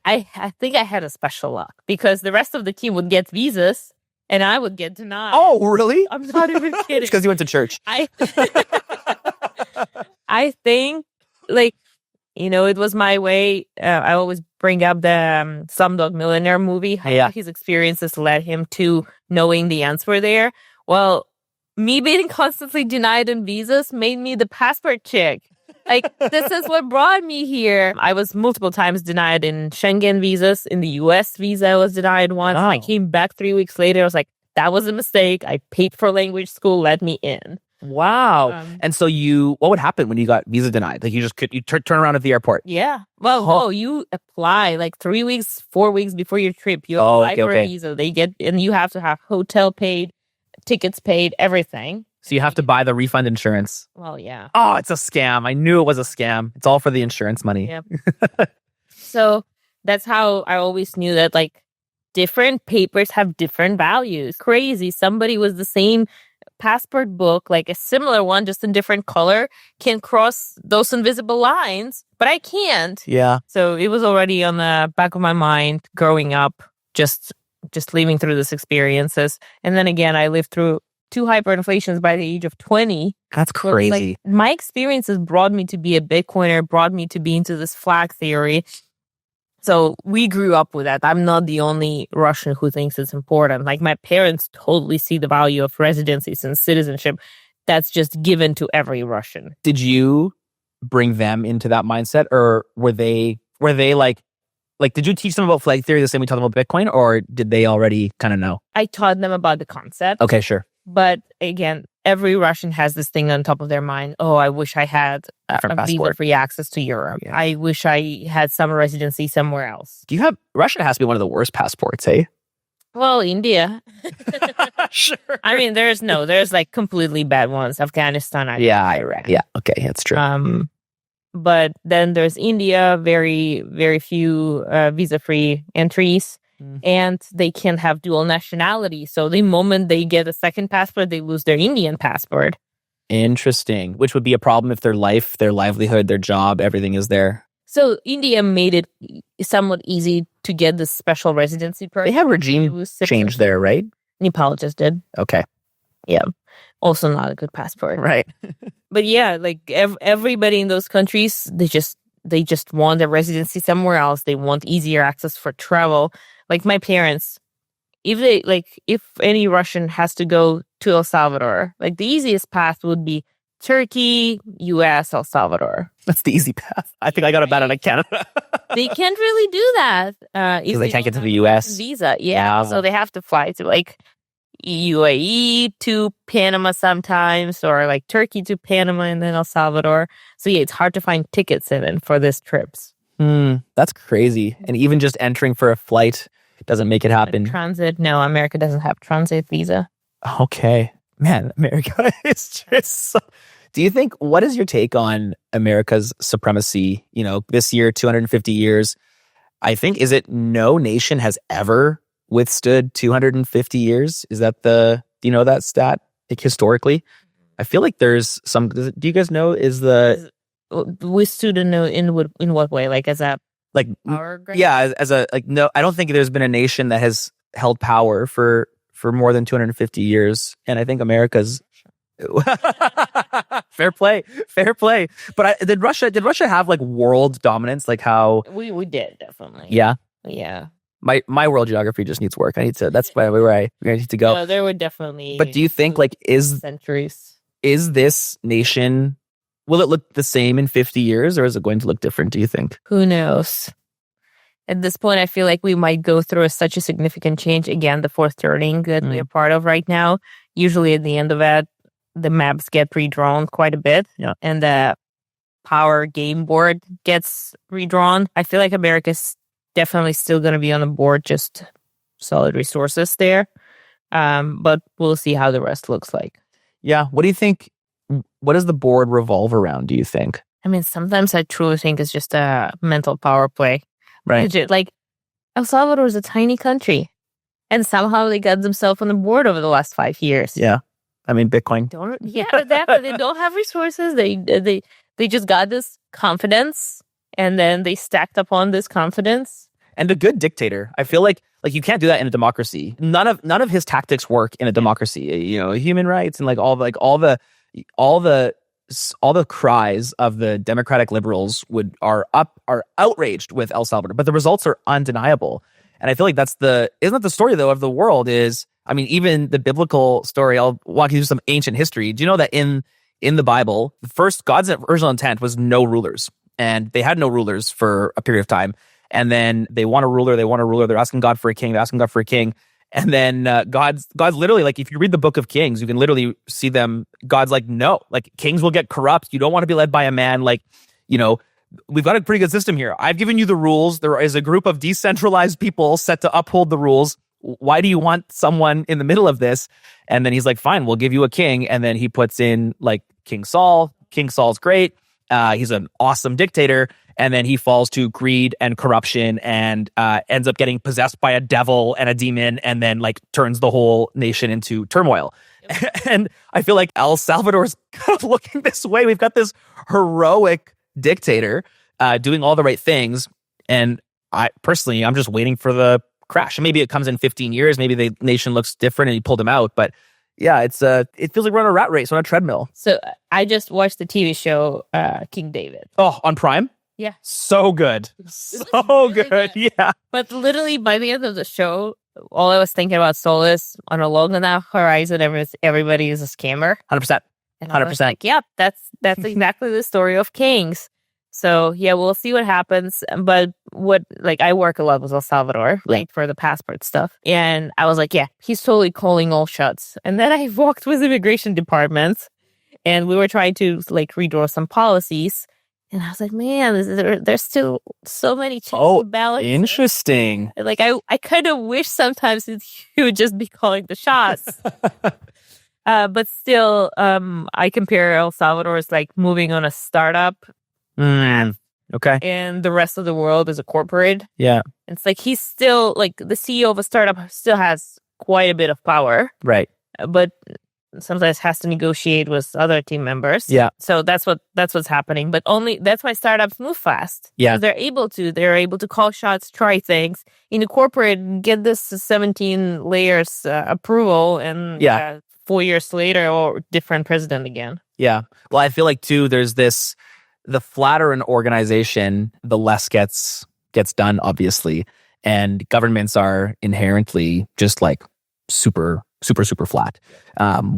think I had a special luck, because the rest of the team would get visas and I would get denied. Oh, really? I'm not even kidding. It's because you went to church. I think, it was my way. I always bring up the Slumdog Millionaire movie. Yeah. His experiences led him to knowing the answer there. Well, me being constantly denied in visas made me the passport chick. This is what brought me here. I was multiple times denied in Schengen visas. In the US visa, I was denied once. Oh. I came back 3 weeks later. I was like, that was a mistake. I paid for language school. Let me in. Wow. And so what would happen when you got visa denied? Like you turn around at the airport? Yeah. Well, you apply like 3 weeks, 4 weeks before your trip. You apply for a visa. And you have to have hotel paid, tickets paid, everything. So you have to buy the refund insurance. Well, yeah. Oh, it's a scam. I knew it was a scam. It's all for the insurance money. Yep. So that's how I always knew that different papers have different values. Crazy. Somebody with the same passport book, like a similar one, just in different color, can cross those invisible lines, but I can't. Yeah. So it was already on the back of my mind growing up, just living through these experiences. And then again, I lived through 2 hyperinflations by the age of 20. That's crazy. My experiences brought me to be a Bitcoiner, brought me to be into this flag theory. So we grew up with that. I'm not the only Russian who thinks it's important. My parents totally see the value of residencies and citizenship. That's just given to every Russian. Did you bring them into that mindset, or were they like, did you teach them about flag theory the same way we taught them about Bitcoin, or did they already kind of know? I taught them about the concept. Okay, sure. But again, every Russian has this thing on top of their mind. Oh, I wish I had a visa-free access to Europe. Yeah. I wish I had some residency somewhere else. Russia has to be one of the worst passports, eh? Well, India. Sure. I mean, there's completely bad ones. Afghanistan, Iraq. Yeah, okay, that's true. But then there's India, very, very few visa-free entries. And they can't have dual nationality. So the moment they get a second passport, they lose their Indian passport. Interesting. Which would be a problem if their life, their livelihood, their job, everything is there. So India made it somewhat easy to get this special residency permit. They have regime change there, right? Nepal just did. Okay. Yeah. Also not a good passport. Right. But yeah, everybody in those countries, they just want a residency somewhere else. They want easier access for travel. Like my parents, if any Russian has to go to El Salvador, the easiest path would be Turkey, U.S., El Salvador. That's the easy path. I think I got a bet on Canada. They can't really do that. Because they can't get to the U.S. Visa, yeah. So they have to fly to like UAE to Panama sometimes, or like Turkey to Panama and then El Salvador. So yeah, it's hard to find tickets in for these trips. That's crazy. And even just entering for a flight doesn't make it happen. Transit, no, America doesn't have transit visa. Okay. Man, America is just so... Do you think, what is your take on America's supremacy? You know, this year, 250 years, I think, is it no nation has ever withstood 250 years? Is that do you know that stat? Like historically? I feel like there's some, do you guys know, withstood in what way? Like as a like power grab? Yeah, as a like no, I don't think there's been a nation that has held power for more than 250 years, and I think America's fair play. But did Russia have like world dominance? Like how we did definitely. Yeah. My world geography just needs work. That's where I need to go. No, there were definitely. But do you think like centuries? Is this nation, will it look the same in 50 years or is it going to look different, do you think? Who knows? At this point, I feel like we might go through such a significant change. Again, the fourth turning that we're part of right now. Usually at the end of it, the maps get redrawn quite a bit. Yeah. And the power game board gets redrawn. I feel like America's definitely still going to be on the board, just solid resources there. But we'll see how the rest looks like. Yeah. What do you think? What does the board revolve around, do you think? I mean, sometimes I truly think it's just a mental power play. Right. Like, El Salvador is a tiny country. And somehow they got themselves on the board over the last 5 years. Yeah. I mean, Bitcoin. They don't have resources. They just got this confidence. And then they stacked upon this confidence. And a good dictator. I feel like you can't do that in a democracy. None of his tactics work in a democracy. You know, human rights and like all the cries of the democratic liberals are outraged with El Salvador, but the results are undeniable. And I feel like isn't that the story though of the world is, I mean, even the biblical story, I'll walk you through some ancient history. Do you know that in the Bible, first God's original intent was no rulers, and they had no rulers for a period of time. And then they want a ruler. They're asking God for a king. And then God's literally, like, if you read the book of Kings, you can literally see them. God's like, no, like, kings will get corrupt. You don't want to be led by a man. Like, you know, we've got a pretty good system here. I've given you the rules. There is a group of decentralized people set to uphold the rules. Why do you want someone in the middle of this? And then he's like, fine, we'll give you a king. And then he puts in like King Saul. King Saul's great. He's an awesome dictator. And then he falls to greed and corruption and ends up getting possessed by a devil and a demon, and then like turns the whole nation into turmoil. And I feel like El Salvador is kind of looking this way. We've got this heroic dictator doing all the right things. And I'm just waiting for the crash. And maybe it comes in 15 years. Maybe the nation looks different and he pulled him out. But yeah, it feels like we're on a rat race on a treadmill. So I just watched the TV show King David. Oh, on Prime? Yeah. So good. So good. Yeah. But literally by the end of the show, all I was thinking about Solis on a long enough horizon, everybody is a scammer. 100%. And I was like, yep, that's exactly the story of kings. So yeah, we'll see what happens. But I work a lot with El Salvador, like for the passport stuff. And I was like, yeah, he's totally calling all shots. And then I walked with immigration departments and we were trying to like redraw some policies. And I was like, man, there's still so many checks and balances. Interesting. Like, I kind of wish sometimes he would just be calling the shots. But still, I compare El Salvador as like moving on a startup. Okay. And the rest of the world is a corporate. Yeah. It's like he's still, like, the CEO of a startup still has quite a bit of power. Right. But sometimes has to negotiate with other team members. Yeah. So that's what's happening. But that's why startups move fast. Yeah. They're able to call shots, try things. In the corporate, get this 17 layers approval, and 4 years later, or different president again. Yeah. Well, I feel like too, there's this, the flatter an organization, the less gets done, obviously. And governments are inherently just like super flat,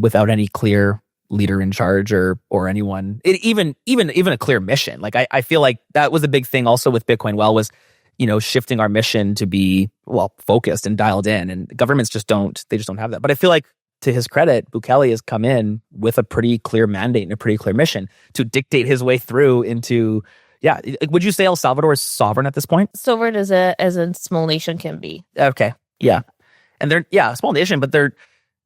without any clear leader in charge or anyone, even a clear mission. Like I feel like that was a big thing also with Bitcoin was, shifting our mission to be focused and dialed in, and governments just don't have that. But I feel like, to his credit, Bukele has come in with a pretty clear mandate and a pretty clear mission to dictate his way through into, would you say El Salvador is sovereign at this point? Sovereign as a small nation can be. Okay. Yeah. And they're, a small nation, but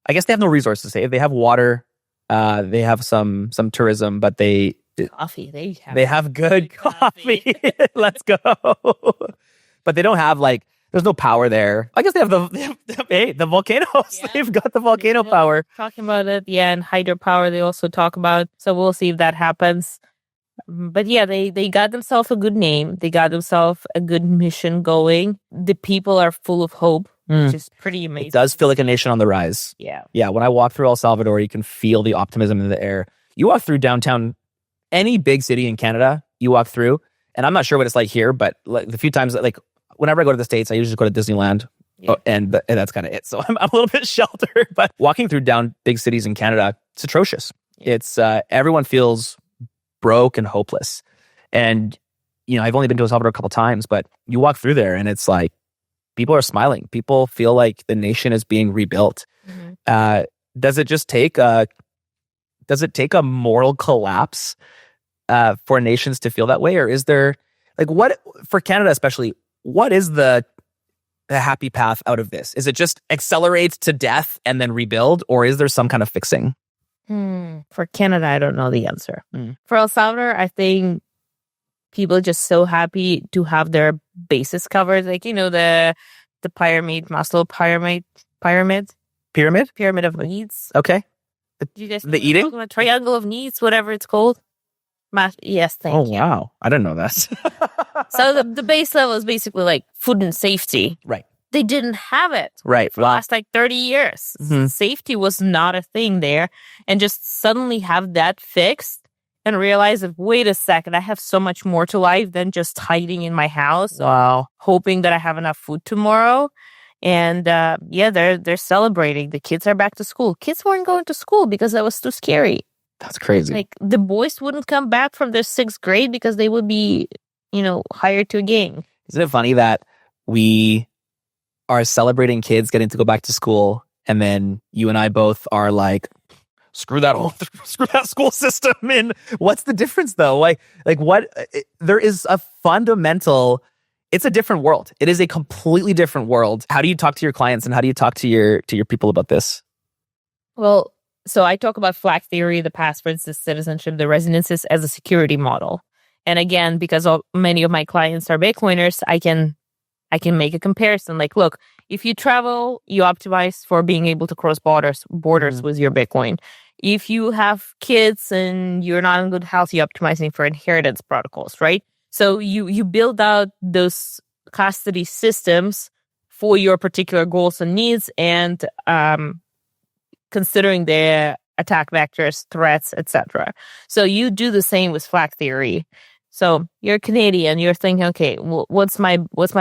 I guess they have no resources. They have water, they have some tourism, but coffee. They have good coffee. Let's go. But they don't have there's no power there. I guess they have the volcanoes. Yeah. They've got the volcano power. Talking about it, and hydropower they also talk about. So we'll see if that happens. But they got themselves a good name. They got themselves a good mission going. The people are full of hope, which is pretty amazing. It does feel like a nation on the rise. Yeah. Yeah, when I walk through El Salvador, you can feel the optimism in the air. You walk through downtown, any big city in Canada, you walk through, and I'm not sure what it's like here, but the few times whenever I go to the States, I usually go to Disneyland, and that's kind of it. So I'm a little bit sheltered, but walking through down big cities in Canada, it's atrocious. Yeah. It's everyone feels broke and hopeless. And, I've only been to El Salvador a couple times, but you walk through there and it's like, people are smiling. People feel like the nation is being rebuilt. Mm-hmm. Does it take a moral collapse for nations to feel that way? Or is there, what, for Canada especially, what is the happy path out of this? Is it just accelerate to death and then rebuild? Or is there some kind of fixing? For Canada, I don't know the answer. For El Salvador, I think people are just so happy to have their bases covered. The pyramid, Maslow pyramid of needs. Okay. You guys the eating? Triangle of needs, whatever it's called. Yes, thank you. Oh, wow. I didn't know that. So the base level is basically food and safety. Right. They didn't have it. Right. For the last 30 years. Mm-hmm. Safety was not a thing there. And just suddenly have that fixed and realize that, wait a second, I have so much more to life than just hiding in my house. Wow. Hoping that I have enough food tomorrow. And they're celebrating. The kids are back to school. Kids weren't going to school because that was too scary. That's crazy. The boys wouldn't come back from their 6th grade because they would be, hired to a gang. Isn't it funny that we are celebrating kids getting to go back to school, and then you and I both are like, screw that school system. And what's the difference though? There is a fundamental, it's a different world. It is a completely different world. How do you talk to your clients and how do you talk to your people about this? Well, so I talk about flag theory, the passports, the citizenship, the residences as a security model. And again, because many of my clients are Bitcoiners, I can make a comparison. Look, if you travel, you optimize for being able to cross borders with your Bitcoin. If you have kids and you're not in good health, you're optimizing for inheritance protocols, right? So you build out those custody systems for your particular goals and needs, and considering their attack vectors, threats, etc. So you do the same with flag theory. So you're Canadian, you're thinking, okay, well, what's my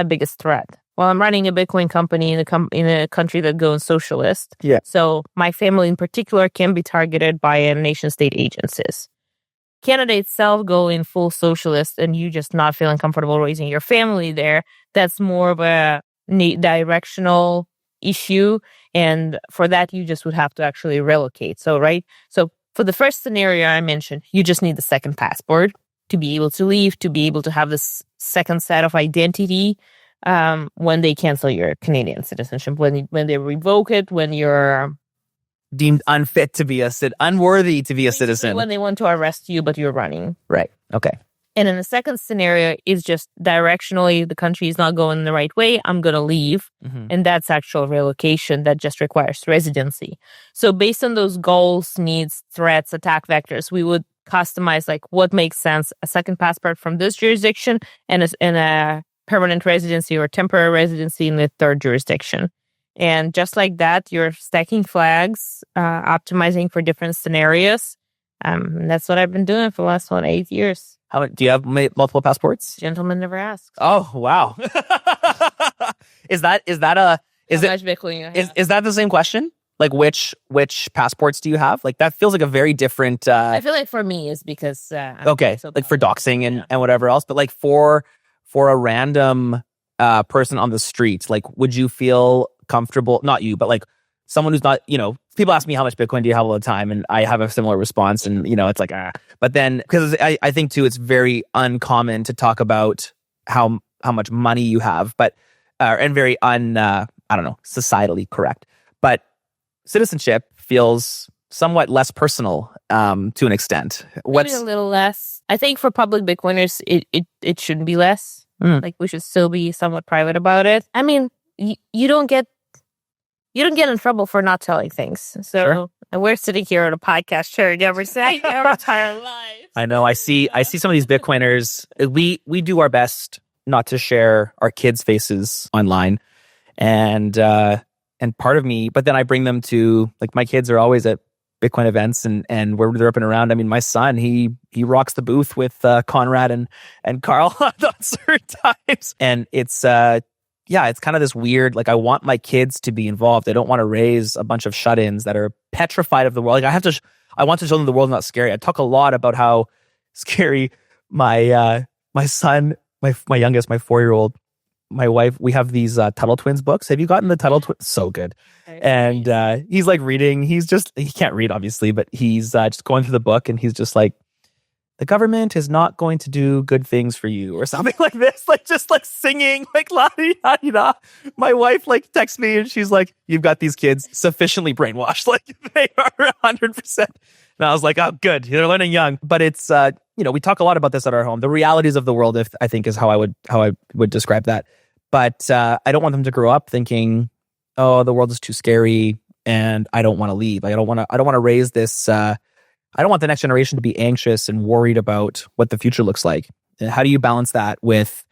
biggest threat? Well, I'm running a Bitcoin company in a country that goes socialist. Yeah. So my family in particular can be targeted by nation-state agencies. Canada itself go in full socialist, and you just not feeling comfortable raising your family there. That's more of a directional issue, and for that you just would have to actually relocate. So for the first scenario I mentioned, you just need the second passport to be able to leave, to be able to have this second set of identity when they cancel your Canadian citizenship, when they revoke it, when you're deemed unfit to be unworthy to be a citizen, when they want to arrest you but you're running. Right. Okay. And in the second scenario, is just directionally the country is not going the right way. I'm going to leave. Mm-hmm. And that's actual relocation that just requires residency. So based on those goals, needs, threats, attack vectors, we would customize what makes sense: a second passport from this jurisdiction and a permanent residency or temporary residency in the third jurisdiction. And just like that, you're stacking flags, optimizing for different scenarios. That's what I've been doing for the last 8 years. Do you have multiple passports? Gentleman never asks. Oh, wow. Is that the same question? Like which passports do you have? Like that feels like a very different. I feel like for me is because Okay, like for doxing and whatever else, but like for a random person on the street, like would you feel comfortable? Not you, but like someone who's not, people ask me how much Bitcoin do you have all the time, and I have a similar response, and it's like But then because I think too, it's very uncommon to talk about how much money you have, but and very I don't know, societally correct, but citizenship feels somewhat less personal to an extent. Maybe a little less. I think for public Bitcoiners, it shouldn't be less. Like we should still be somewhat private about it. I mean, you don't get in trouble for not telling things. So Sure. And we're sitting here on a podcast sharing our entire life. I know. I see some of these Bitcoiners. We do our best not to share our kids' faces online, and part of me. But then I bring them to, like, my kids are always at Bitcoin events and where they're up and around. I mean, my son, he rocks the booth with Conrad and Carl on certain times, and it's it's kind of this weird, like, I want my kids to be involved. I don't want to raise a bunch of shut-ins that are petrified of the world. Like, I want to show them the world's not scary. I talk a lot about how scary my son, my youngest, my 4-year-old, my wife, we have these Tuttle Twins books. Have you gotten the Tuttle Twins? So good. And he's like reading. He can't read, obviously, but he's just going through the book, and he's just like, the government is not going to do good things for you, or something like this, like just like singing, like la di da di da. My wife like texts me, and she's like, "You've got these kids sufficiently brainwashed, like they are 100%." And I was like, "Oh, good, they're learning young." But it's we talk a lot about this at our home. The realities of the world, I think, is how I would describe that. But I don't want them to grow up thinking, "Oh, the world is too scary, and I don't want to leave." Like, I don't want to raise this. I don't want the next generation to be anxious and worried about what the future looks like. And how do you balance that with,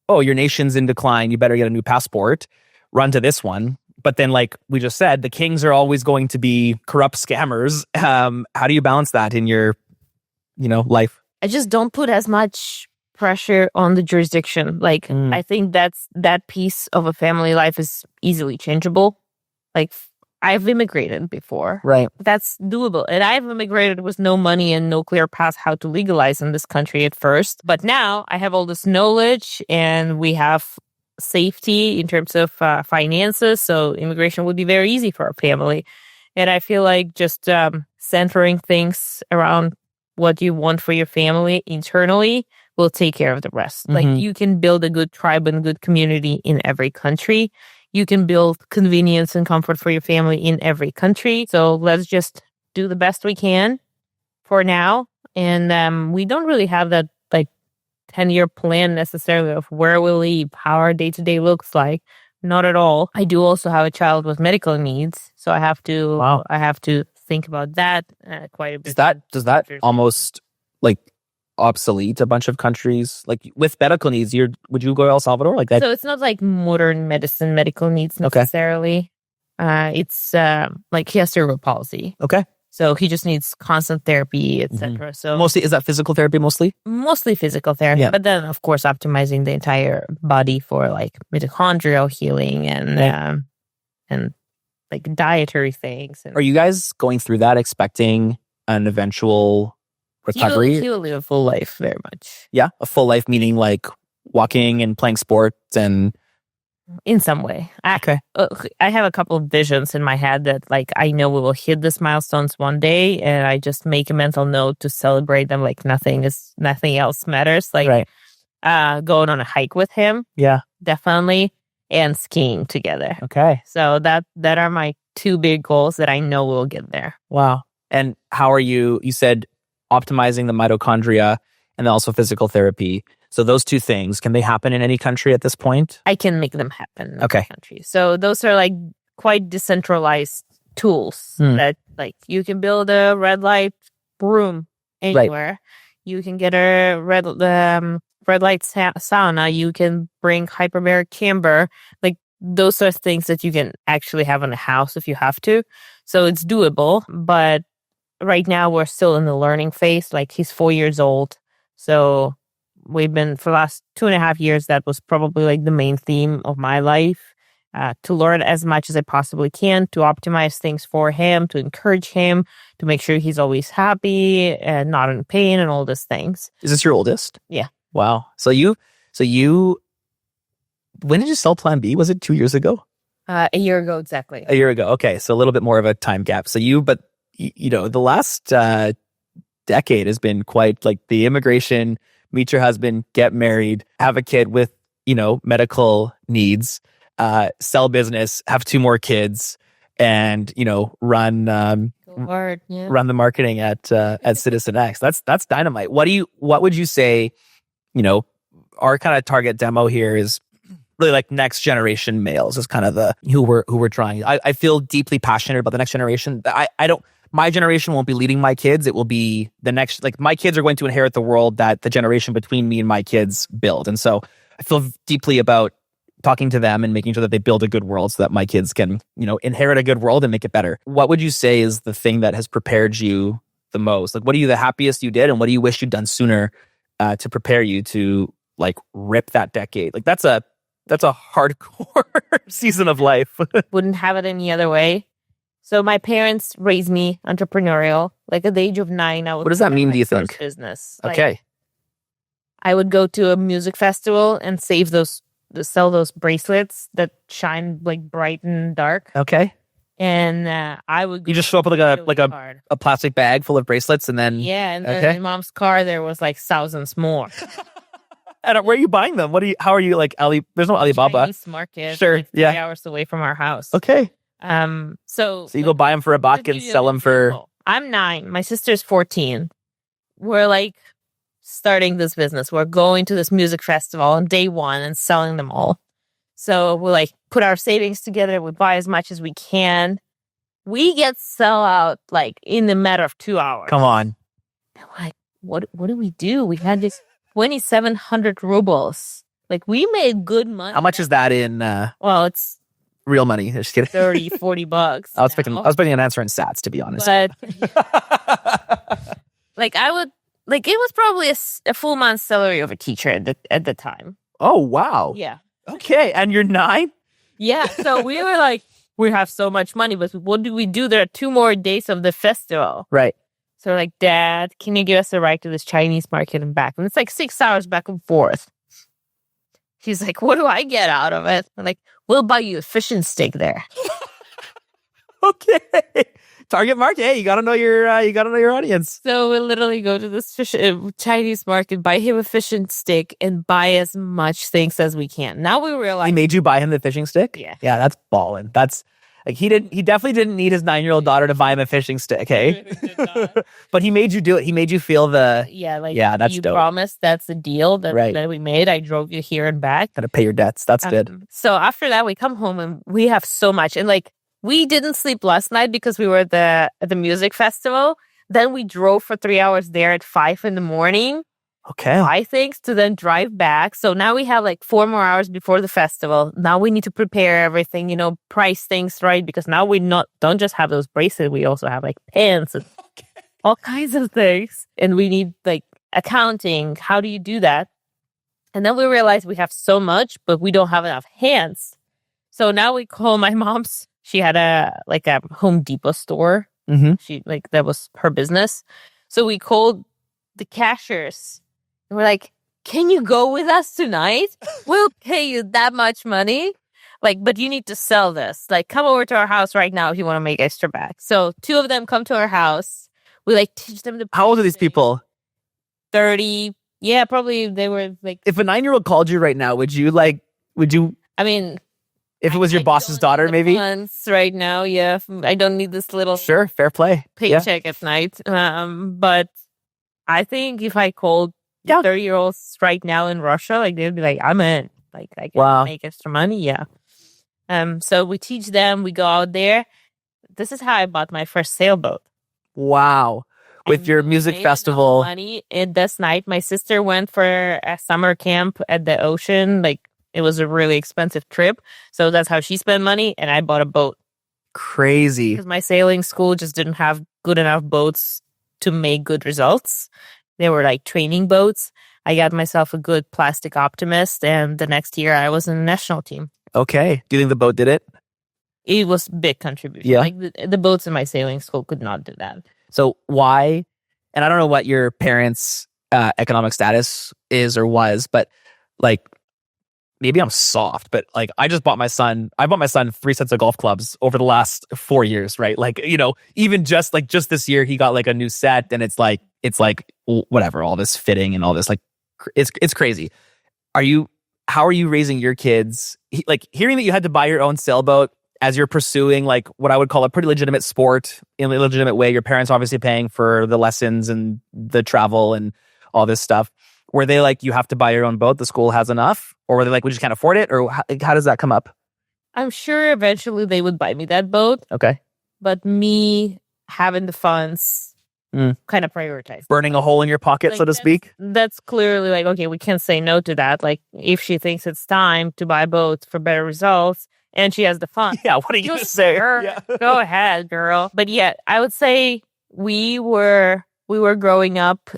oh, your nation's in decline, you better get a new passport, run to this one. But then, like we just said, the kings are always going to be corrupt scammers. How do you balance that in your, life? I just don't put as much pressure on the jurisdiction. Like, I think that piece of a family life is easily changeable. Like, I've immigrated before. Right. That's doable. And I've immigrated with no money and no clear path how to legalize in this country at first. But now I have all this knowledge, and we have safety in terms of finances. So immigration would be very easy for our family. And I feel like just centering things around what you want for your family internally will take care of the rest. Like, you can build a good tribe and good community in every country. You can build convenience and comfort for your family in every country. So let's just do the best we can for now. And we don't really have that, like, 10-year plan necessarily of where we'll live, how our day-to-day looks like. Not at all. I do also have a child with medical needs, so I have to think about that quite a bit. Does that almost, like, obsolete a bunch of countries? Like, with medical needs, would you go to El Salvador like that? So it's not like modern medicine medical needs necessarily. Okay. It's like he has cerebral palsy. Okay. So he just needs constant therapy, etc. So mostly, is that physical therapy mostly? Mostly physical therapy, but then of course optimizing the entire body for like mitochondrial healing and like dietary things. And are you guys going through that, expecting an eventual recovery? He will live a full life, very much. Yeah, a full life, meaning like walking and playing sports and... In some way. Okay. I have a couple of visions in my head that, like, I know we will hit these milestones one day, and I just make a mental note to celebrate them like nothing else matters. Like, going on a hike with him. Yeah. Definitely. And skiing together. Okay. So that are my two big goals that I know we'll get there. Wow. And how are you said optimizing the mitochondria and then also physical therapy. So those two things, can they happen in any country at this point? I can make them happen in any country. So those are like quite decentralized tools that, like, you can build a red light room anywhere. Right. You can get a red light sauna. You can bring hyperbaric camber. Like, those are things that you can actually have in a house if you have to. So it's doable. But right now we're still in the learning phase. Like, he's 4 years old. So we've been, for the last 2.5 years, that was probably like the main theme of my life. to learn as much as I possibly can, to optimize things for him, to encourage him, to make sure he's always happy and not in pain and all these things. Is this your oldest? Yeah. Wow. So you, when did you sell Plan B? Was it 2 years ago? A year ago, exactly. A year ago. Okay. So a little bit more of a time gap. So the last decade has been quite like the immigration, meet your husband, get married, have a kid with, medical needs, sell business, have 2 more kids, and, run Hard, yeah. run the marketing at CitizenX. That's dynamite. What would you say, our kind of target demo here is really like next generation males is kind of who we're trying. I feel deeply passionate about the next generation. My generation won't be leading my kids. It will be the next, like my kids are going to inherit the world that the generation between me and my kids build. And so I feel deeply about talking to them and making sure that they build a good world so that my kids can, inherit a good world and make it better. What would you say is the thing that has prepared you the most? Like, what are you the happiest you did? And what do you wish you'd done sooner to prepare you to like rip that decade? Like that's a hardcore season of life. Wouldn't have it any other way. So my parents raised me entrepreneurial. Like at the age of 9, I was. What does that mean, do you think? Business. Okay. I would go to a music festival and sell those bracelets that shine like bright and dark. Okay. And I would. You just show up with a plastic bag full of bracelets, and then and then in Mom's car there was like thousands more. And where are you buying them? How are you like there's no Alibaba. Chinese market. Sure. Like 3 hours away from our house. Okay. So you go buy them for $1 and sell them for. I'm 9. My sister's 14. We're like starting this business. We're going to this music festival on day 1 and selling them all. So we like put our savings together. We buy as much as we can. We get sell out like in the matter of 2 hours. Come on. I'm like, what do we do? We had this 2,700 rubles. Like we made good money. How much is that in? Well, it's real money. Just kidding. $30-$40. I was expecting an answer in sats, to be honest. But like I would like it was probably a full month's salary of a teacher at the time. Oh wow. Yeah. Okay, and you're 9? Yeah. So we were like, we have so much money, but what do we do? There are 2 more days of the festival. Right. So we're like, Dad, can you give us a ride to this Chinese market and back? And it's like 6 hours back and forth. He's like, what do I get out of it? I'm like, we'll buy you a fishing stick there. Okay. Target market. Hey, you gotta know your audience. So we literally go to this Chinese market, buy him a fishing stick, and buy as much things as we can. Now we realize he made you buy him the fishing stick. Yeah, that's ballin'. That's like he definitely didn't need his 9-year-old daughter to buy him a fishing stick. Hey, but he made you do it. He made you feel that's you dope. Promised that's the deal that we made. I drove you here and back. Gotta pay your debts. That's good. So after that, we come home and we have so much, and like. We didn't sleep last night because we were at the music festival. Then we drove for 3 hours there at 5 a.m. Okay. Buy things to then drive back. So now we have like 4 more hours before the festival. Now we need to prepare everything, price things right. Because now we don't just have those bracelets. We also have like pants and all kinds of things. And we need like accounting. How do you do that? And then we realize we have so much, but we don't have enough hands. So now we call my mom's. She had a Home Depot store. Mm-hmm. She that was her business. So we called the cashiers. And we're like, can you go with us tonight? We'll pay you that much money. But you need to sell this. Come over to our house right now if you want to make extra back. So 2 of them come to our house. We teach them the. How old are these people? 30. Yeah, probably they were If a 9-year-old called you right now, would you? I mean. If it was your boss's daughter, maybe? Right now, yeah. I don't need this little... Sure, fair play. Paycheck at night. But I think if I called 30-year-olds right now in Russia, they'd be like, I'm in. I can make extra money, yeah. So we teach them, we go out there. This is how I bought my first sailboat. Wow. With your music festival. Money. And this night, my sister went for a summer camp at the ocean, It was a really expensive trip. So that's how she spent money. And I bought a boat. Crazy. Because my sailing school just didn't have good enough boats to make good results. They were training boats. I got myself a good plastic optimist. And the next year I was in the national team. Okay. Do you think the boat did it? It was big contribution. Yeah. Like the boats in my sailing school could not do that. So why, and I don't know what your parents' economic status is or was, but like, maybe I'm soft, but like I bought my son 3 sets of golf clubs over the last 4 years, right? Like, even just this year, he got like a new set, and it's like whatever, all this fitting and all this, like, it's crazy. How are you raising your kids? Like, hearing that you had to buy your own sailboat as you're pursuing like what I would call a pretty legitimate sport in a legitimate way. Your parents obviously paying for the lessons and the travel and all this stuff. Were they like, you have to buy your own boat, the school has enough? Or were they like, we just can't afford it? Or how does that come up? I'm sure eventually they would buy me that boat. Okay. But me having the funds kind of prioritized. Burning a hole in your pocket, Like, so to speak? That's clearly like, okay, we can't say no to that. Like, if she thinks it's time to buy boats for better results and she has the funds. Yeah, what are you going to say? Yeah. Go ahead, girl. But yeah, I would say we were growing up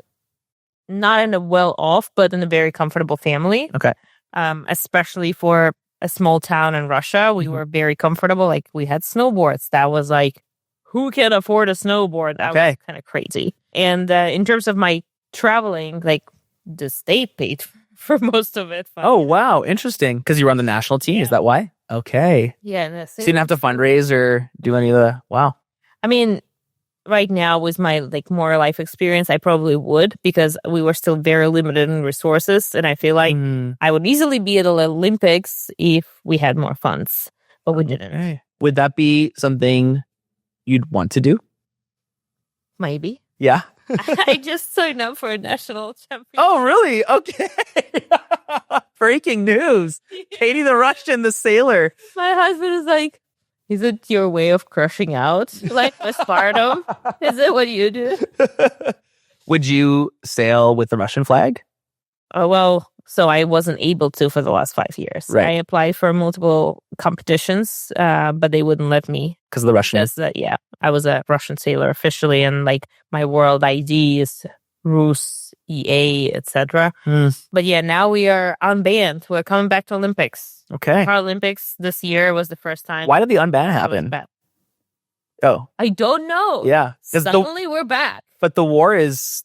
not in a well-off, but in a very comfortable family. Okay. Especially for a small town in Russia, we were very comfortable. Like, we had snowboards. That was like, who can afford a snowboard? That was kind of crazy. And in terms of my traveling, like, the state paid for most of it. Oh, wow. Interesting. Because you were on the national team. Yeah. Is that why? Okay. Yeah. So you didn't have to fundraise or do any of the... Wow. I mean, right now with my like more life experience, I probably would, because we were still very limited in resources. And I feel like I would easily be at the Olympics if we had more funds, but we didn't. Okay. Would that be something you'd want to do? Maybe. Yeah. I just signed up for a national championship. Oh, really? Okay. Breaking news. Katie the Russian, the sailor. My husband is like, is it your way of crushing out? Like postpartum? Is it what you do? Would you sail with the Russian flag? Oh, well, so I wasn't able to for the last 5 years. Right. I applied for multiple competitions, but they wouldn't let me. Because of the Russian? Yeah, I was a Russian sailor officially, and like my world ID is Rus, EA, etc. But yeah, now we are unbanned. We're coming back to Olympics. Okay. Paralympics this year was the first time. Why did the unban happen? Oh. I don't know. Yeah. Suddenly we're back. But the war is...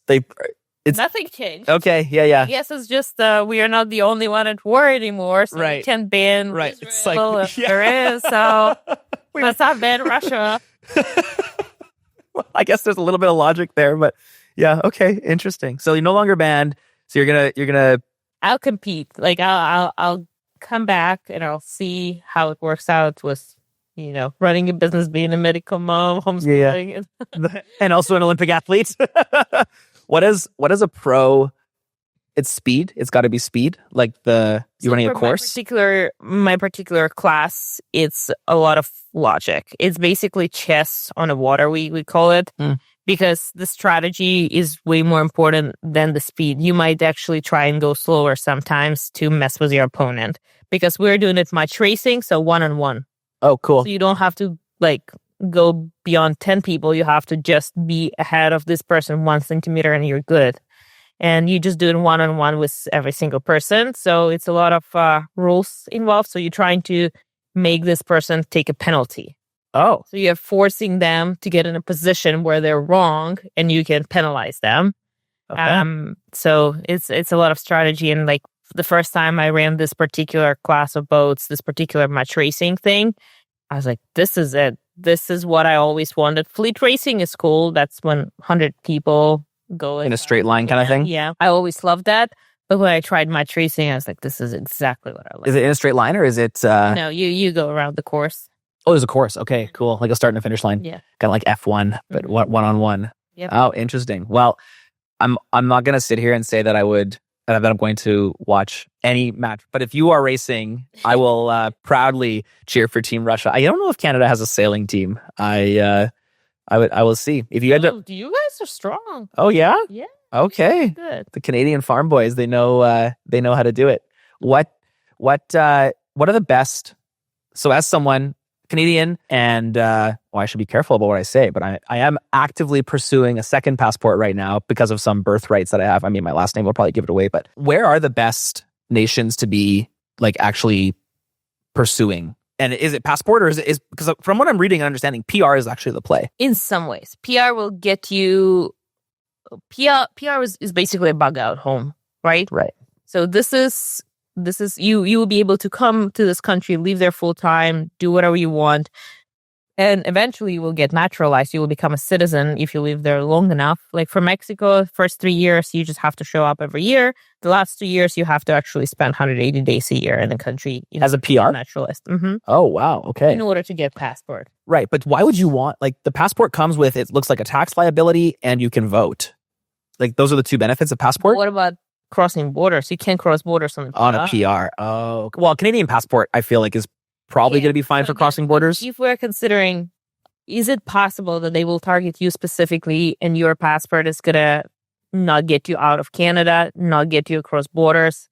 Nothing changed. Okay, yeah. I guess it's just we are not the only one at war anymore, so we can't ban Israel it's like, there is, so let's not ban Russia. Well, I guess there's a little bit of logic there, but yeah, okay, interesting. So you're no longer banned, so you're gonna I'll compete. Like I'll come back and I'll see how it works out with, running a business, being a medical mom, homeschooling. Yeah. And also an Olympic athlete. What is a pro? It's speed. It's got to be speed. Like you're running a course. My particular class, it's a lot of logic. It's basically chess on a water. We call it because the strategy is way more important than the speed. You might actually try and go slower sometimes to mess with your opponent, because we're doing it much racing, so 1-on-1. Oh, cool. So you don't have to go beyond 10 people. You have to just be ahead of this person 1 centimeter and you're good. And you just do it 1-on-1 with every single person. So it's a lot of rules involved. So you're trying to make this person take a penalty. Oh. So you're forcing them to get in a position where they're wrong and you can penalize them. Okay. So it's a lot of strategy. And like the first time I ran this particular class of boats, this particular match racing thing, I was like, this is it. This is what I always wanted. Fleet racing is cool. That's when 100 people go in a straight line kind of thing. Yeah. I always loved that. But when I tried match racing, I was like, this is exactly what I like. Is it in a straight line or is it... No, you go around the course. Oh, there's a course. Okay, cool. Like a start and a finish line. Yeah. Kind of like F1, but one-on-one. Yep. Oh, interesting. Well, I'm not going to sit here and say that I'm going to watch any match. But if you are racing, I will proudly cheer for Team Russia. I don't know if Canada has a sailing team. I will see. If you end up... You guys are strong. Oh, yeah? Yeah. Okay. Good. The Canadian farm boys, they know how to do it. What are the best... So as someone Canadian and I should be careful about what I say, but I am actively pursuing a second passport right now because of some birthrights that I have. I mean, my last name will probably give it away, but where are the best nations to be like actually pursuing? And is it passport or is because from what I'm reading and understanding, PR is actually the play. In some ways, PR will get you. PR is basically a bug out home, right? Right. So this is you will be able to come to this country, live there full time, do whatever you want. And eventually you will get naturalized. You will become a citizen if you live there long enough. Like for Mexico, first 3 years, you just have to show up every year. The last 2 years, you have to actually spend 180 days a year in the country. As a PR? Naturalist. Oh, wow. Okay. In order to get passport. Right. But why would you want, like the passport comes with, it looks like a tax liability and you can vote. Like those are the two benefits of passport? What about crossing borders? You can't cross borders on a PR. Oh, well, Canadian passport, I feel like is probably going to be fine for crossing borders. If we're considering, is it possible that they will target you specifically and your passport is going to not get you out of Canada, not get you across borders?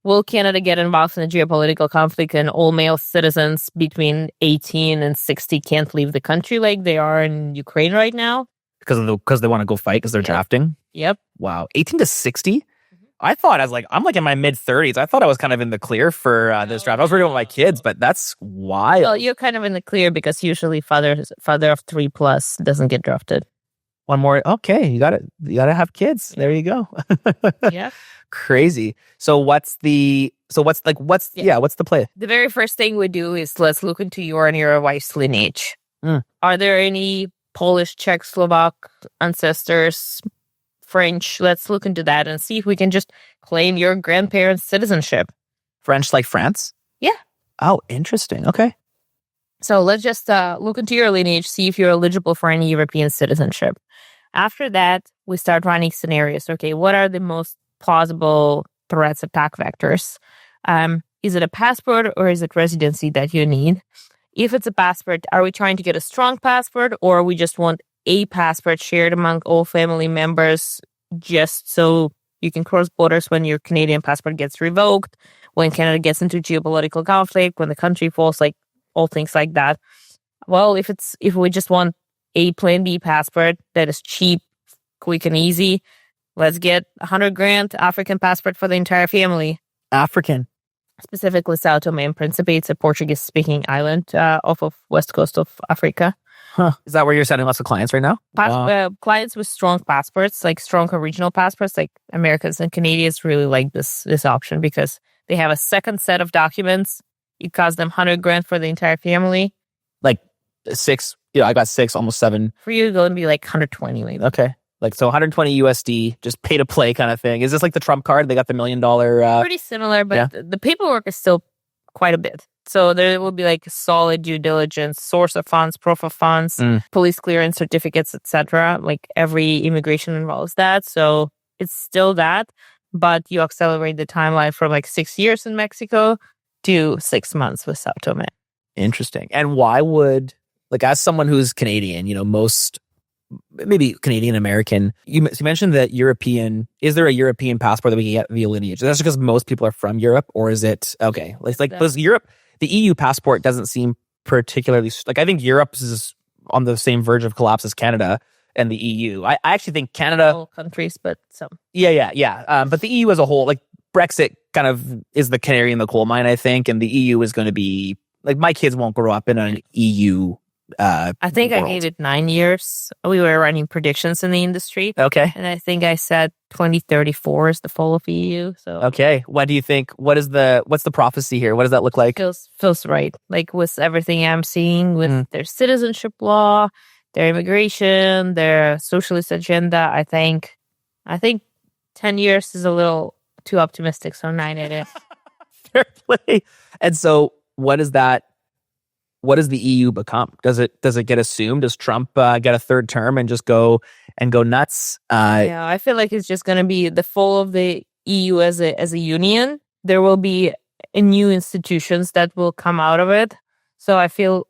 Will Canada get involved in a geopolitical conflict and all male citizens between 18 and 60 can't leave the country like they are in Ukraine right now? Because they want to go fight because they're drafting? Yep. Wow. 18 to 60? I thought I'm like in my mid 30s. I thought I was kind of in the clear for this draft. I was working with my kids, but that's wild. Well, you're kind of in the clear because usually father of 3+ doesnn't get drafted. One more. Okay, you gotta have kids. There you go. Yeah. Crazy. So what's the play? The very first thing we do is let's look into your and your wife's lineage. Are there any Polish, Czech, Slovak ancestors? French? Let's look into that and see if we can just claim your grandparents' citizenship. French like France? Yeah. Oh, interesting. Okay. So let's just look into your lineage, see if you're eligible for any European citizenship. After that, we start running scenarios. Okay, what are the most plausible threats, attack vectors? Is it a passport or is it residency that you need? If it's a passport, are we trying to get a strong passport or we just want a passport shared among all family members just so you can cross borders when your Canadian passport gets revoked, when Canada gets into geopolitical conflict, when the country falls, like all things like that? Well, if we just want a plain B passport that is cheap, quick and easy, let's get $100,000 African passport for the entire family. African. Specifically São Tomé and Príncipe. It's a Portuguese-speaking island off of west coast of Africa. Huh. Is that where you're sending lots of clients right now? Clients with strong passports, like strong original passports, like Americans and Canadians really like this option because they have a second set of documents. It costs them $100,000 for the entire family. Like 6, I got 6, almost 7. For you, it's going to be like 120 maybe. Okay. Like, so 120 USD, just pay to play kind of thing. Is this like the Trump card? They got the $1 million... Pretty similar, but the paperwork is still quite a bit. So there will be like solid due diligence, source of funds, proof of funds, police clearance certificates, etc. Like every immigration involves that. So it's still that, but you accelerate the timeline from like 6 years in Mexico to 6 months with São Tomé. Interesting. And why would, like, as someone who's Canadian, most, maybe Canadian American, you mentioned that European, is there a European passport that we can get via lineage? That's because most people are from Europe, or is it, okay, because Europe, the EU passport doesn't seem particularly, like, I think Europe is on the same verge of collapse as Canada and the EU. I actually think Canada... All countries, but some. Yeah. But the EU as a whole, like, Brexit kind of is the canary in the coal mine, I think, and the EU is going to be, like, my kids won't grow up in an EU I think world. I gave it 9 years. We were running predictions in the industry. Okay. And I think I said 2034 is the fall of EU. So okay. What do you think? What's the prophecy here? What does that look like? Feels right. Like with everything I'm seeing with their citizenship law, their immigration, their socialist agenda, I think 10 years is a little too optimistic. So 9 it is. Fair play. And so what does the EU become? Does it get assumed? Does Trump get a third term and just go nuts? Yeah, I feel like it's just going to be the fall of the EU as a union. There will be new institutions that will come out of it. So I feel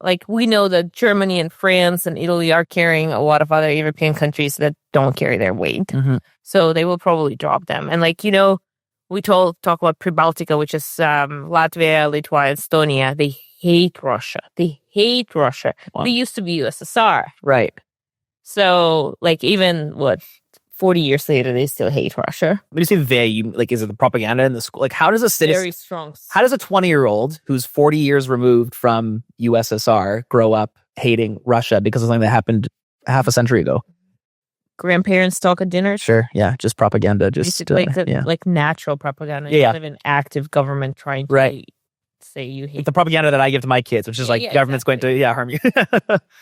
like we know that Germany and France and Italy are carrying a lot of other European countries that don't carry their weight. Mm-hmm. So they will probably drop them. And we talk about Pribaltica, which is Latvia, Lithuania, Estonia. They hate Russia. Wow. They used to be USSR. Right. So, even 40 years later, they still hate Russia. When you say they, is it the propaganda in the school? Like, how does a citizen, Very strong. how does a 20-year-old who's 40 years removed from USSR grow up hating Russia because of something that happened half a century ago? Grandparents talk at dinner. Sure, yeah, just propaganda, just like natural propaganda. Yeah, instead of an active government trying to say you hate the propaganda that I give to my kids, which is government's going to harm you.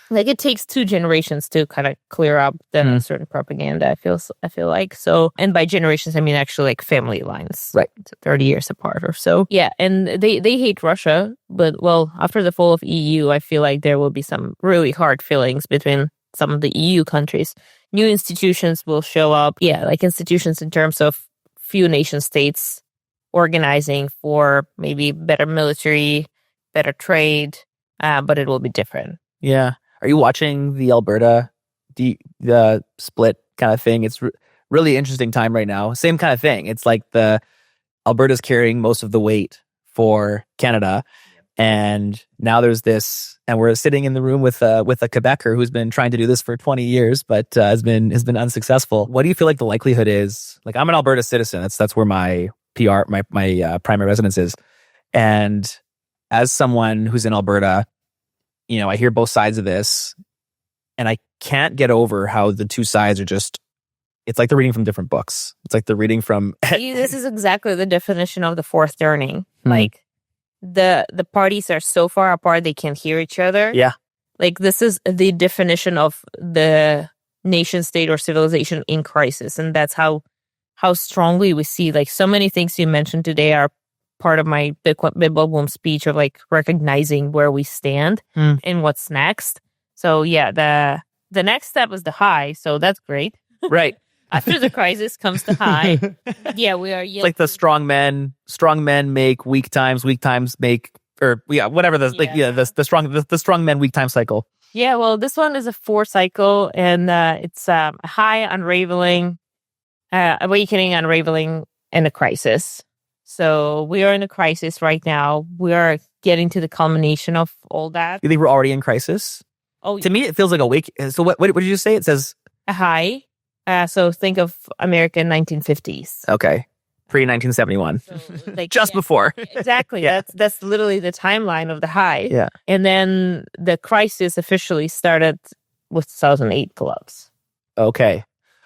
Like it takes 2 generations to kind of clear up the certain propaganda. I feel like so, and by generations I mean actually like family lines, right? So 30 years apart or so. Yeah, and they hate Russia, but after the fall of EU, I feel like there will be some really hard feelings between some of the EU countries. New institutions will show up. Yeah, like institutions in terms of few nation states organizing for maybe better military, better trade, but it will be different. Yeah. Are you watching the Alberta, the split kind of thing? It's really interesting time right now. Same kind of thing. It's like Alberta's carrying most of the weight for Canada. And now there's this, and we're sitting in the room with a Quebecer who's been trying to do this for 20 years, but has been unsuccessful. What do you feel like the likelihood is? Like, I'm an Alberta citizen. That's where my my primary residence is. And as someone who's in Alberta, I hear both sides of this, and I can't get over how the two sides are just. It's like they're reading from different books. It's like they're reading from. This is exactly the definition of the fourth turning. Like. The parties are so far apart they can't hear each other. Yeah. Like this is the definition of the nation state or civilization in crisis. And that's how strongly we see like so many things you mentioned today are part of my big boom speech of like recognizing where we stand and what's next. So yeah, the next step is the high. So that's great. Right. After the crisis comes the high. Yeah, we are. It's like the strong men make weak times make, or whatever the strong men weak time cycle. Yeah, well, this one is a 4 cycle, and it's a high, unraveling, awakening, unraveling, and a crisis. So we are in a crisis right now. We are getting to the culmination of all that. You think we're already in crisis? Oh, to me, it feels like a wake. So what did you say? It says a high. So think of American 1950s. Okay. Pre-1971. So, before. Exactly. Yeah. That's literally the timeline of the high. Yeah. And then the crisis officially started with 2008 collapse. Okay.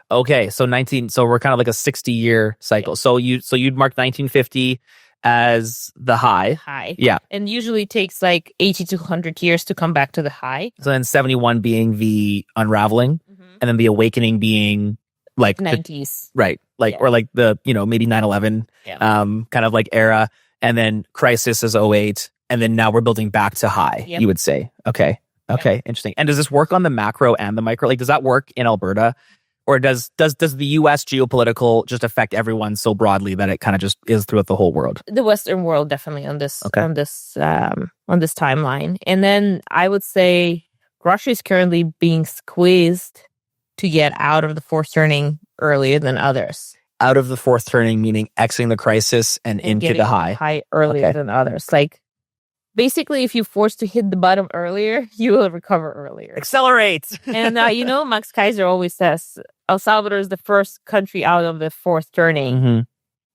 So we're kind of like a 60-year cycle. Yeah. So you'd mark 1950 as the high. High. Yeah. And usually takes like 80 to 100 years to come back to the high. So then 71 being the unraveling. And then the awakening being like 90s. Right. Like, or like the, maybe 9/11 kind of like era. And then crisis is 08. And then now we're building back to high, you would say. Okay. Interesting. And does this work on the macro and the micro? Like, does that work in Alberta? Or does the US geopolitical just affect everyone so broadly that it kind of just is throughout the whole world? The Western world definitely on this timeline. And then I would say Russia is currently being squeezed to get out of the fourth turning earlier than others. Out of the fourth turning, meaning exiting the crisis and into the high. High earlier than others. Like, basically, if you're forced to hit the bottom earlier, you will recover earlier. Accelerate! And, Max Kaiser always says El Salvador is the first country out of the fourth turning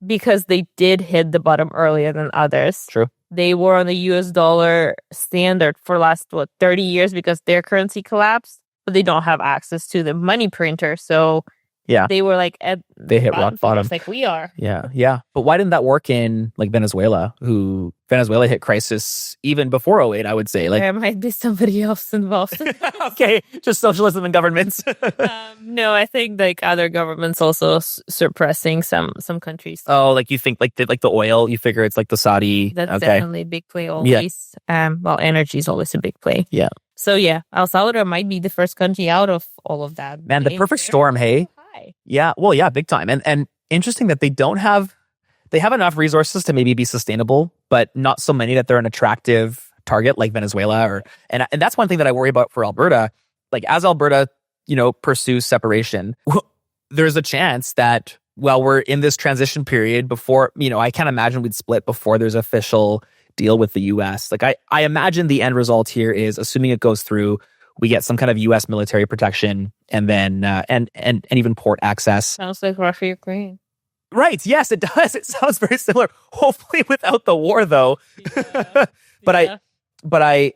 because they did hit the bottom earlier than others. True. They were on the US dollar standard for last, 30 years because their currency collapsed. But they don't have access to the money printer, so they were like they hit rock bottom, like we are. Yeah. But why didn't that work in like Venezuela? Venezuela hit crisis even before 08, I would say. Like there might be somebody else involved. Okay, just socialism and governments. No, I think like other governments also suppressing some countries. Oh, like you think like the oil? You figure it's like the Saudi. That's definitely a big play always. Yeah. Energy is always a big play. Yeah. So yeah, El Salvador might be the first country out of all of that. Man, the perfect storm, hey? Yeah, well, yeah, big time. And interesting that they have enough resources to maybe be sustainable, but not so many that they're an attractive target like Venezuela and that's one thing that I worry about for Alberta. Like as Alberta, pursues separation, there's a chance that while we're in this transition period before, I can't imagine we'd split before there's official deal with the US. Like I imagine the end result here is, assuming it goes through, we get some kind of U.S. military protection, and then and even port access. Sounds like Russia, Ukraine. Right? Yes, it does. It sounds very similar. Hopefully, without the war, though. Yeah. But I,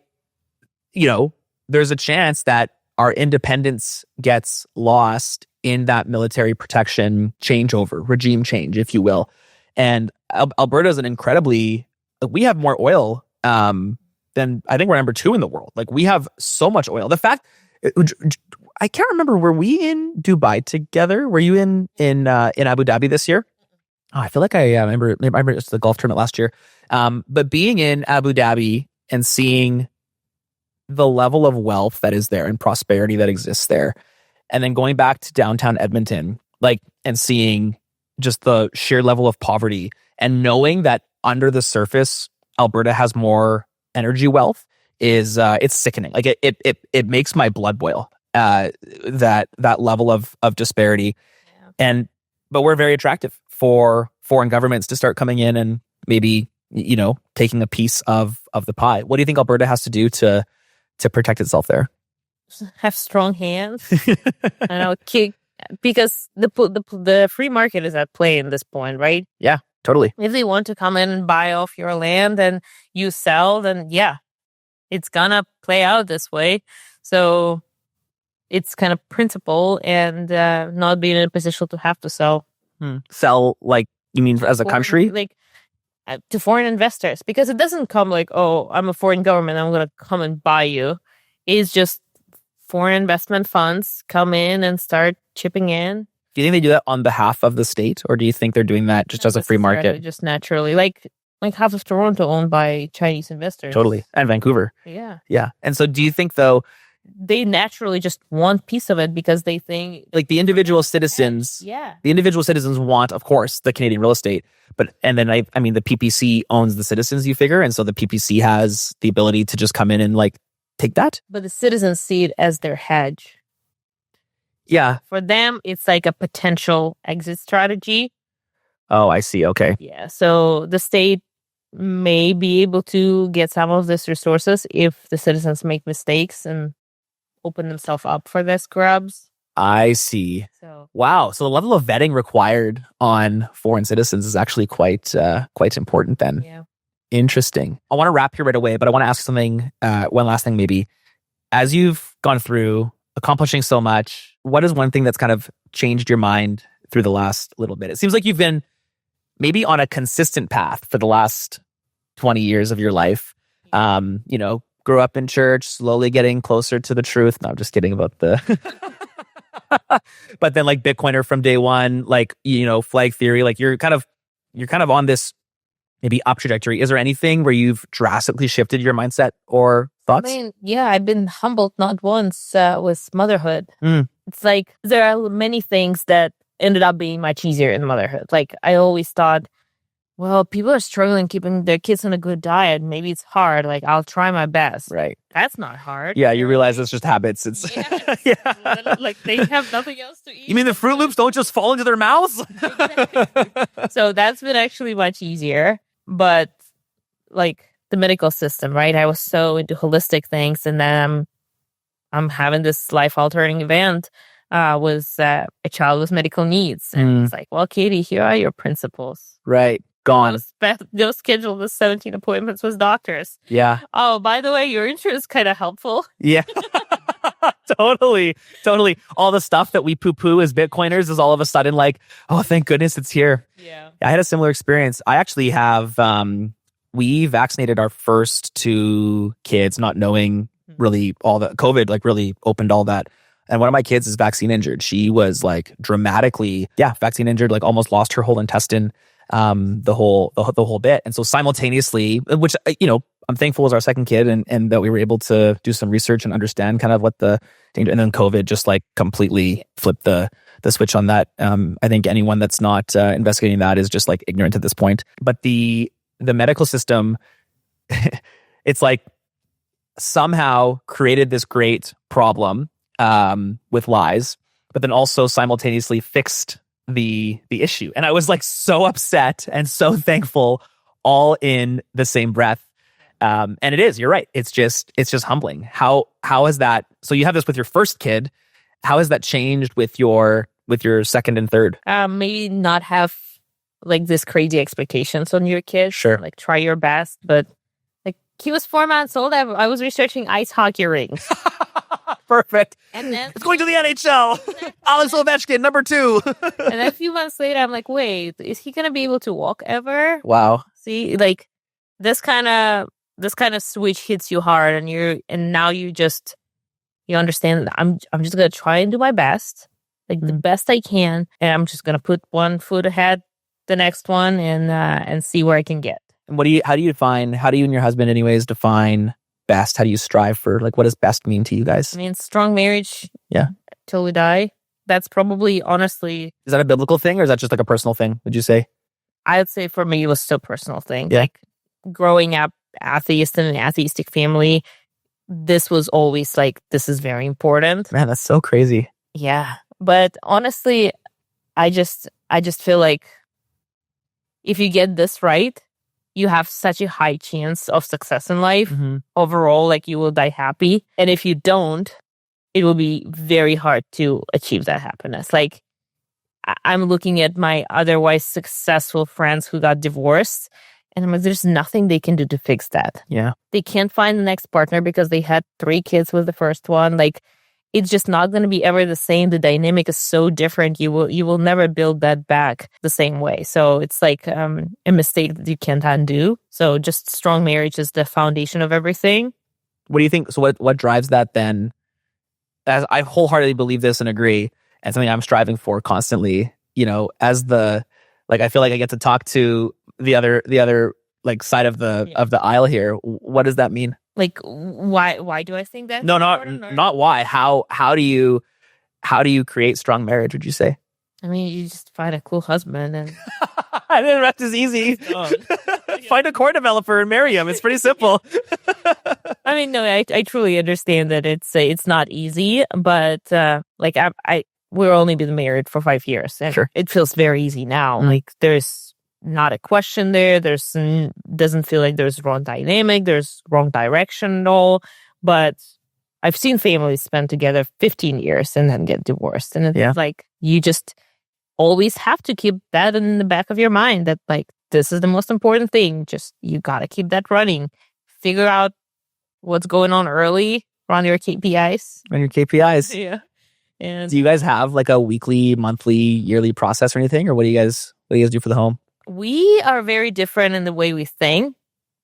there's a chance that our independence gets lost in that military protection changeover, regime change, if you will. And Alberta is we have more oil then I think we're number 2 in the world. Like, we have so much oil. The fact, I can't remember, were we in Dubai together? Were you in Abu Dhabi this year? Oh, I feel like I remember it was the golf tournament last year. But being in Abu Dhabi and seeing the level of wealth that is there and prosperity that exists there, and then going back to downtown Edmonton, and seeing just the sheer level of poverty, and knowing that under the surface, Alberta has more energy wealth is it's sickening. Like, it makes my blood boil. That level of disparity, but we're very attractive for foreign governments to start coming in and maybe taking a piece of the pie. What do you think Alberta has to do to protect itself there? Have strong hands. I know, because the free market is at play in this point, right? Yeah. Totally. If they want to come in and buy off your land and you sell, then it's gonna play out this way. So it's kind of principle, and not being in a position to have to sell. Sell, like, you mean as a country? Like, to foreign investors, because it doesn't come like, oh, I'm a foreign government, I'm gonna come and buy you. It's just foreign investment funds come in and start chipping in. Do you think they do that on behalf of the state, or do you think they're doing that just as a free market? Just naturally, like half of Toronto owned by Chinese investors. Totally. And Vancouver. Yeah. Yeah. And so do you think, though, they naturally just want piece of it because they think, like, the individual citizens, the individual citizens want, of course, the Canadian real estate, and then I mean, the PPC owns the citizens, you figure, and so the PPC has the ability to just come in and take that. But the citizens see it as their hedge. Yeah. For them, it's like a potential exit strategy. Oh, I see. Okay. Yeah. So the state may be able to get some of these resources if the citizens make mistakes and open themselves up for the scrubs. I see. So, wow. So the level of vetting required on foreign citizens is actually quite important then. Yeah. Interesting. I want to wrap here right away, but I want to ask something, one last thing maybe. As you've gone through accomplishing so much, what is one thing that's kind of changed your mind through the last little bit? It seems like you've been maybe on a consistent path for the last 20 years of your life. Grew up in church, slowly getting closer to the truth. No, I'm just kidding about the... But then, like, Bitcoiner from day one, flag theory, you're kind of on this maybe up trajectory. Is there anything where you've drastically shifted your mindset or thoughts? I mean, I've been humbled not once with motherhood. It's like there are many things that ended up being much easier in motherhood. Like, I always thought, well, people are struggling keeping their kids on a good diet. Maybe it's hard. Like, I'll try my best. Right. That's not hard. Yeah, you realize it's just habits. It's like, they have nothing else to eat. You mean the Fruit Loops don't just fall into their mouths? So that's been actually much easier. But like the medical system, right? I was so into holistic things, and then I'm having this life-altering event with a child with medical needs. And it's like, well, Katie, here are your principles. Right. Gone. Go schedule the 17 appointments with doctors. Yeah. Oh, by the way, your insurance is kind of helpful. Yeah. Totally. All the stuff that we poo-poo as Bitcoiners is all of a sudden like, oh, thank goodness it's here. Yeah. I had a similar experience. I actually have, we vaccinated our first 2 kids, not knowing really all the COVID, really opened all that. And one of my kids is vaccine injured. She was dramatically, vaccine injured, almost lost her whole intestine, the whole bit. And so simultaneously, which, I'm thankful as our second kid and that we were able to do some research and understand kind of what the danger, and then COVID just completely flipped the switch on that. I think anyone that's not investigating that is just ignorant at this point. But the medical system, it's somehow created this great problem with lies, but then also simultaneously fixed the issue. And I was so upset and so thankful all in the same breath. And it is, you're right. It's just humbling. How has that, so you have this with your first kid. How has that changed with your second and third? Maybe not have like this crazy expectations on your kid. Sure. Like try your best. But like he was 4 months old. I was researching ice hockey rings. Perfect. And then It's going to the NHL. Alex Ovechkin, number 2. and then a few months later, I'm like, wait, is he gonna be able to walk ever? Wow. See, like this kind of switch hits you hard, and now you understand that I'm just gonna try and do my best, like the best I can, and I'm just gonna put one foot ahead the next one and see where I can get. And how do you and your husband anyways define best? How do you strive for, like, what does best mean to you guys? I mean, strong marriage. Yeah. Till we die. That's probably, honestly. Is that a biblical thing or is that just like a personal thing, would you say? I would say for me, it was still a personal thing. Yeah. Like growing up atheist in an atheistic family, this was always like, this is very important. Man, that's so crazy. Yeah. But honestly, I just feel like if you get this right, you have such a high chance of success in life. Mm-hmm. Overall, like you will die happy. And if you don't, it will be very hard to achieve that happiness. Like I'm looking at my otherwise successful friends who got divorced, and I'm like, there's nothing they can do to fix that. Yeah. They can't find the next partner because they had 3 kids with the first one. Like it's just not going to be ever the same. The dynamic is so different. You will never build that back the same way. So it's like a mistake that you can't undo. So just strong marriage is the foundation of everything. What do you think? So what drives that then? As I wholeheartedly believe this and agree, and something I'm striving for constantly, as I feel like I get to talk to the other like side of the aisle here. What does that mean? Like why do I think that? No, not why. How do you create strong marriage, would you say? I mean, you just find a cool husband and I think that's as easy. Find a core developer and marry him. It's pretty simple. I mean, no, I truly understand that it's not easy, but we're only been married for 5 years, and sure. It feels very easy now. Mm. Like there's not a question there. Doesn't feel like there's wrong dynamic. There's wrong direction at all. But I've seen families spend together 15 years and then get divorced, and it's like you just always have to keep that in the back of your mind that like this is the most important thing. Just you gotta keep that running. Figure out what's going on early. Run your KPIs. Yeah. And do you guys have like a weekly, monthly, yearly process or anything, or what do you guys do for the home? We are very different in the way we think.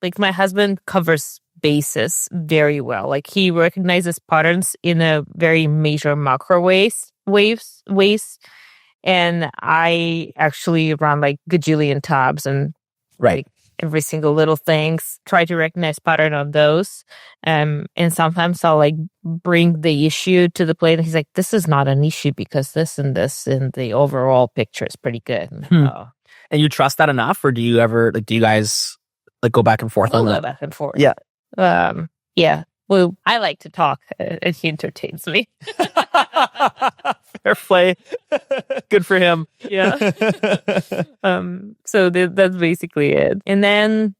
Like my husband covers bases very well. Like he recognizes patterns in a very major macro ways. And I actually run like gajillion tabs and right. Like, every single little things, try to recognize pattern on those. And sometimes I'll like bring the issue to the plate and he's like, this is not an issue because this and this and the overall picture is pretty good. And you trust that enough, or do you ever do you guys like go back and forth on that? Go back and forth. Yeah. Yeah. Well, I like to talk and he entertains me. Fair play. Good for him. Yeah. So that's basically it. And then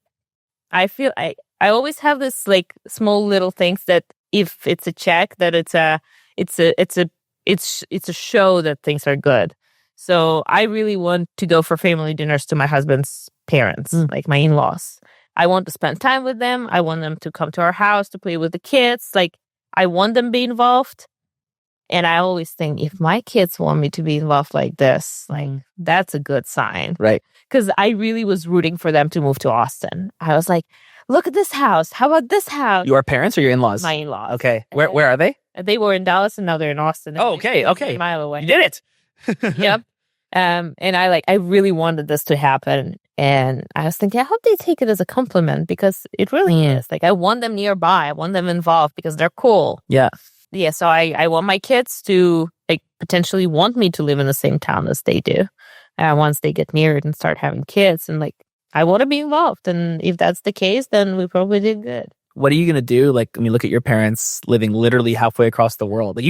I feel I always have this like small little things that if it's a check that it's a show that things are good. So I really want to go for family dinners to my husband's parents, like my in-laws. I want to spend time with them. I want them to come to our house to play with the kids. Like I want them to be involved. And I always think if my kids want me to be involved like this, like that's a good sign. Right. Because I really was rooting for them to move to Austin. I was like, look at this house. How about this house? Your parents or your in-laws? My in-laws. Okay. Where are they? They were in Dallas and now they're in Austin. Oh, okay. A mile away. You did it. Yep. And I really wanted this to happen. And I was thinking, I hope they take it as a compliment because it really is. Like, I want them nearby. I want them involved because they're cool. Yeah. Yeah. So I want my kids to like potentially want me to live in the same town as they do. Once they get married and start having kids. And like, I want to be involved. And if that's the case, then we probably did good. what are you going to do? Like, I mean, look at your parents living literally halfway across the world. Like,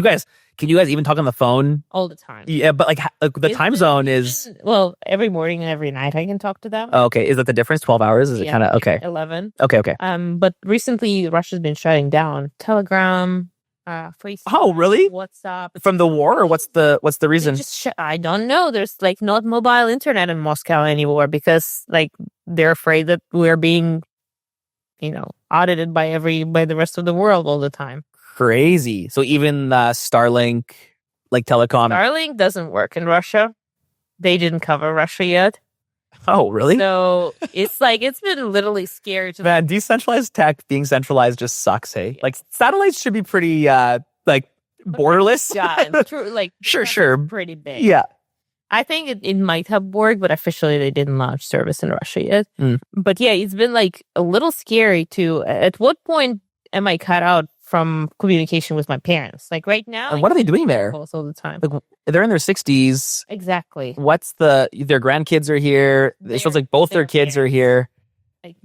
can you guys even talk on the phone? All the time. Yeah, but like the time zone is... Well, every morning and every night I can talk to them. Oh, okay. Is that the difference? 12 hours? Is it kind of... Okay. 11. Okay. But recently Russia's been shutting down Telegram, Facebook. Oh, really? WhatsApp. From the war, or what's the reason? I don't know. There's like not mobile internet in Moscow anymore because like they're afraid that we're being, audited by the rest of the world all the time. Crazy. So even Starlink, like telecom. Starlink doesn't work in Russia. They didn't cover Russia yet. Oh, really? So it's been literally scary to Man, decentralized tech being centralized just sucks, hey? Like satellites should be pretty borderless. Yeah, true. Like sure. Pretty big. Yeah. I think it might have worked, but officially they didn't launch service in Russia yet. But yeah, it's been like a little scary too. At what point am I cut out from communication with my parents? Like right now. And what are they doing there? All the time. Like, they're in their 60s. Exactly. Their grandkids are here. It sounds like both their kids are here. Like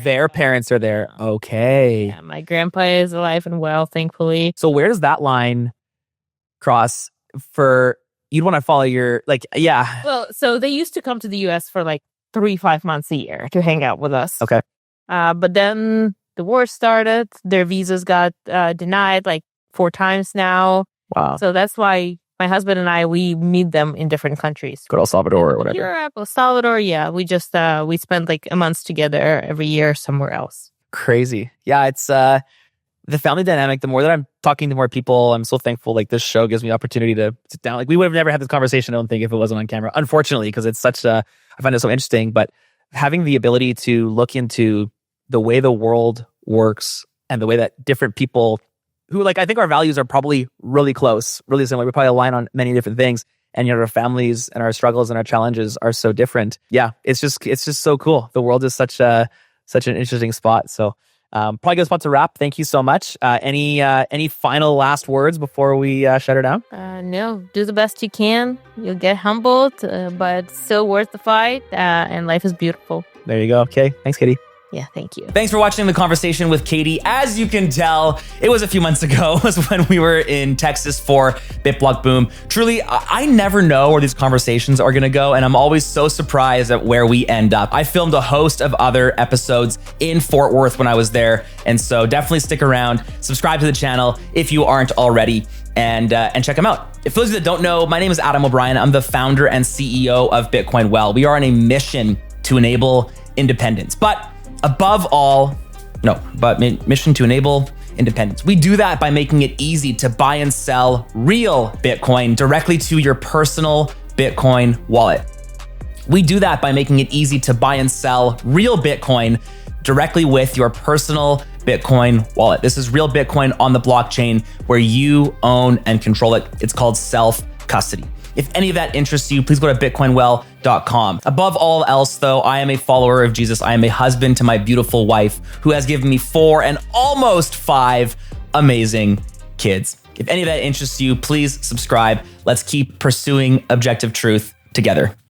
their parents are there. Okay. Yeah, my grandpa is alive and well, thankfully. So where does that line cross for... You'd want to follow your, yeah. Well, so they used to come to the U.S. for like 3-5 months a year to hang out with us. Okay. But then the war started. Their visas got denied like 4 times now. Wow. So that's why my husband and I, we meet them in different countries. Go to El Salvador or whatever. Europe, El Salvador, yeah. We just, we spend like a month together every year somewhere else. Crazy. Yeah, it's... the family dynamic, the more that I'm talking to more people, I'm so thankful. Like this show gives me the opportunity to sit down. Like we would have never had this conversation, I don't think, if it wasn't on camera. Unfortunately, because it's I find it so interesting. But having the ability to look into the way the world works and the way that different people who, like, I think our values are probably really close, really similar. We probably align on many different things. And yet our families and our struggles and our challenges are so different. Yeah, it's just so cool. The world is such an interesting spot. So probably a good spot to wrap. Thank you so much. Any final last words before we shut her down? No, do the best you can. You'll get humbled, but it's still worth the fight. And life is beautiful. There you go. Okay. Thanks, Katie. Yeah, thank you. Thanks for watching the conversation with Katie. As you can tell, it was a few months ago was when we were in Texas for BitBlock Boom. Truly, I never know where these conversations are going to go, and I'm always so surprised at where we end up. I filmed a host of other episodes in Fort Worth when I was there, and so definitely stick around, subscribe to the channel if you aren't already, and check them out. If those of you that don't know, my name is Adam O'Brien. I'm the founder and CEO of Bitcoin Well. We are on a mission to enable independence, mission to enable independence. We do that by making it easy to buy and sell real Bitcoin directly to your personal Bitcoin wallet. We do that by making it easy to buy and sell real Bitcoin directly with your personal Bitcoin wallet. This is real Bitcoin on the blockchain where you own and control it. It's called self-custody. If any of that interests you, please go to bitcoinwell.com. Above all else, though, I am a follower of Jesus. I am a husband to my beautiful wife who has given me 4 and almost 5 amazing kids. If any of that interests you, please subscribe. Let's keep pursuing objective truth together.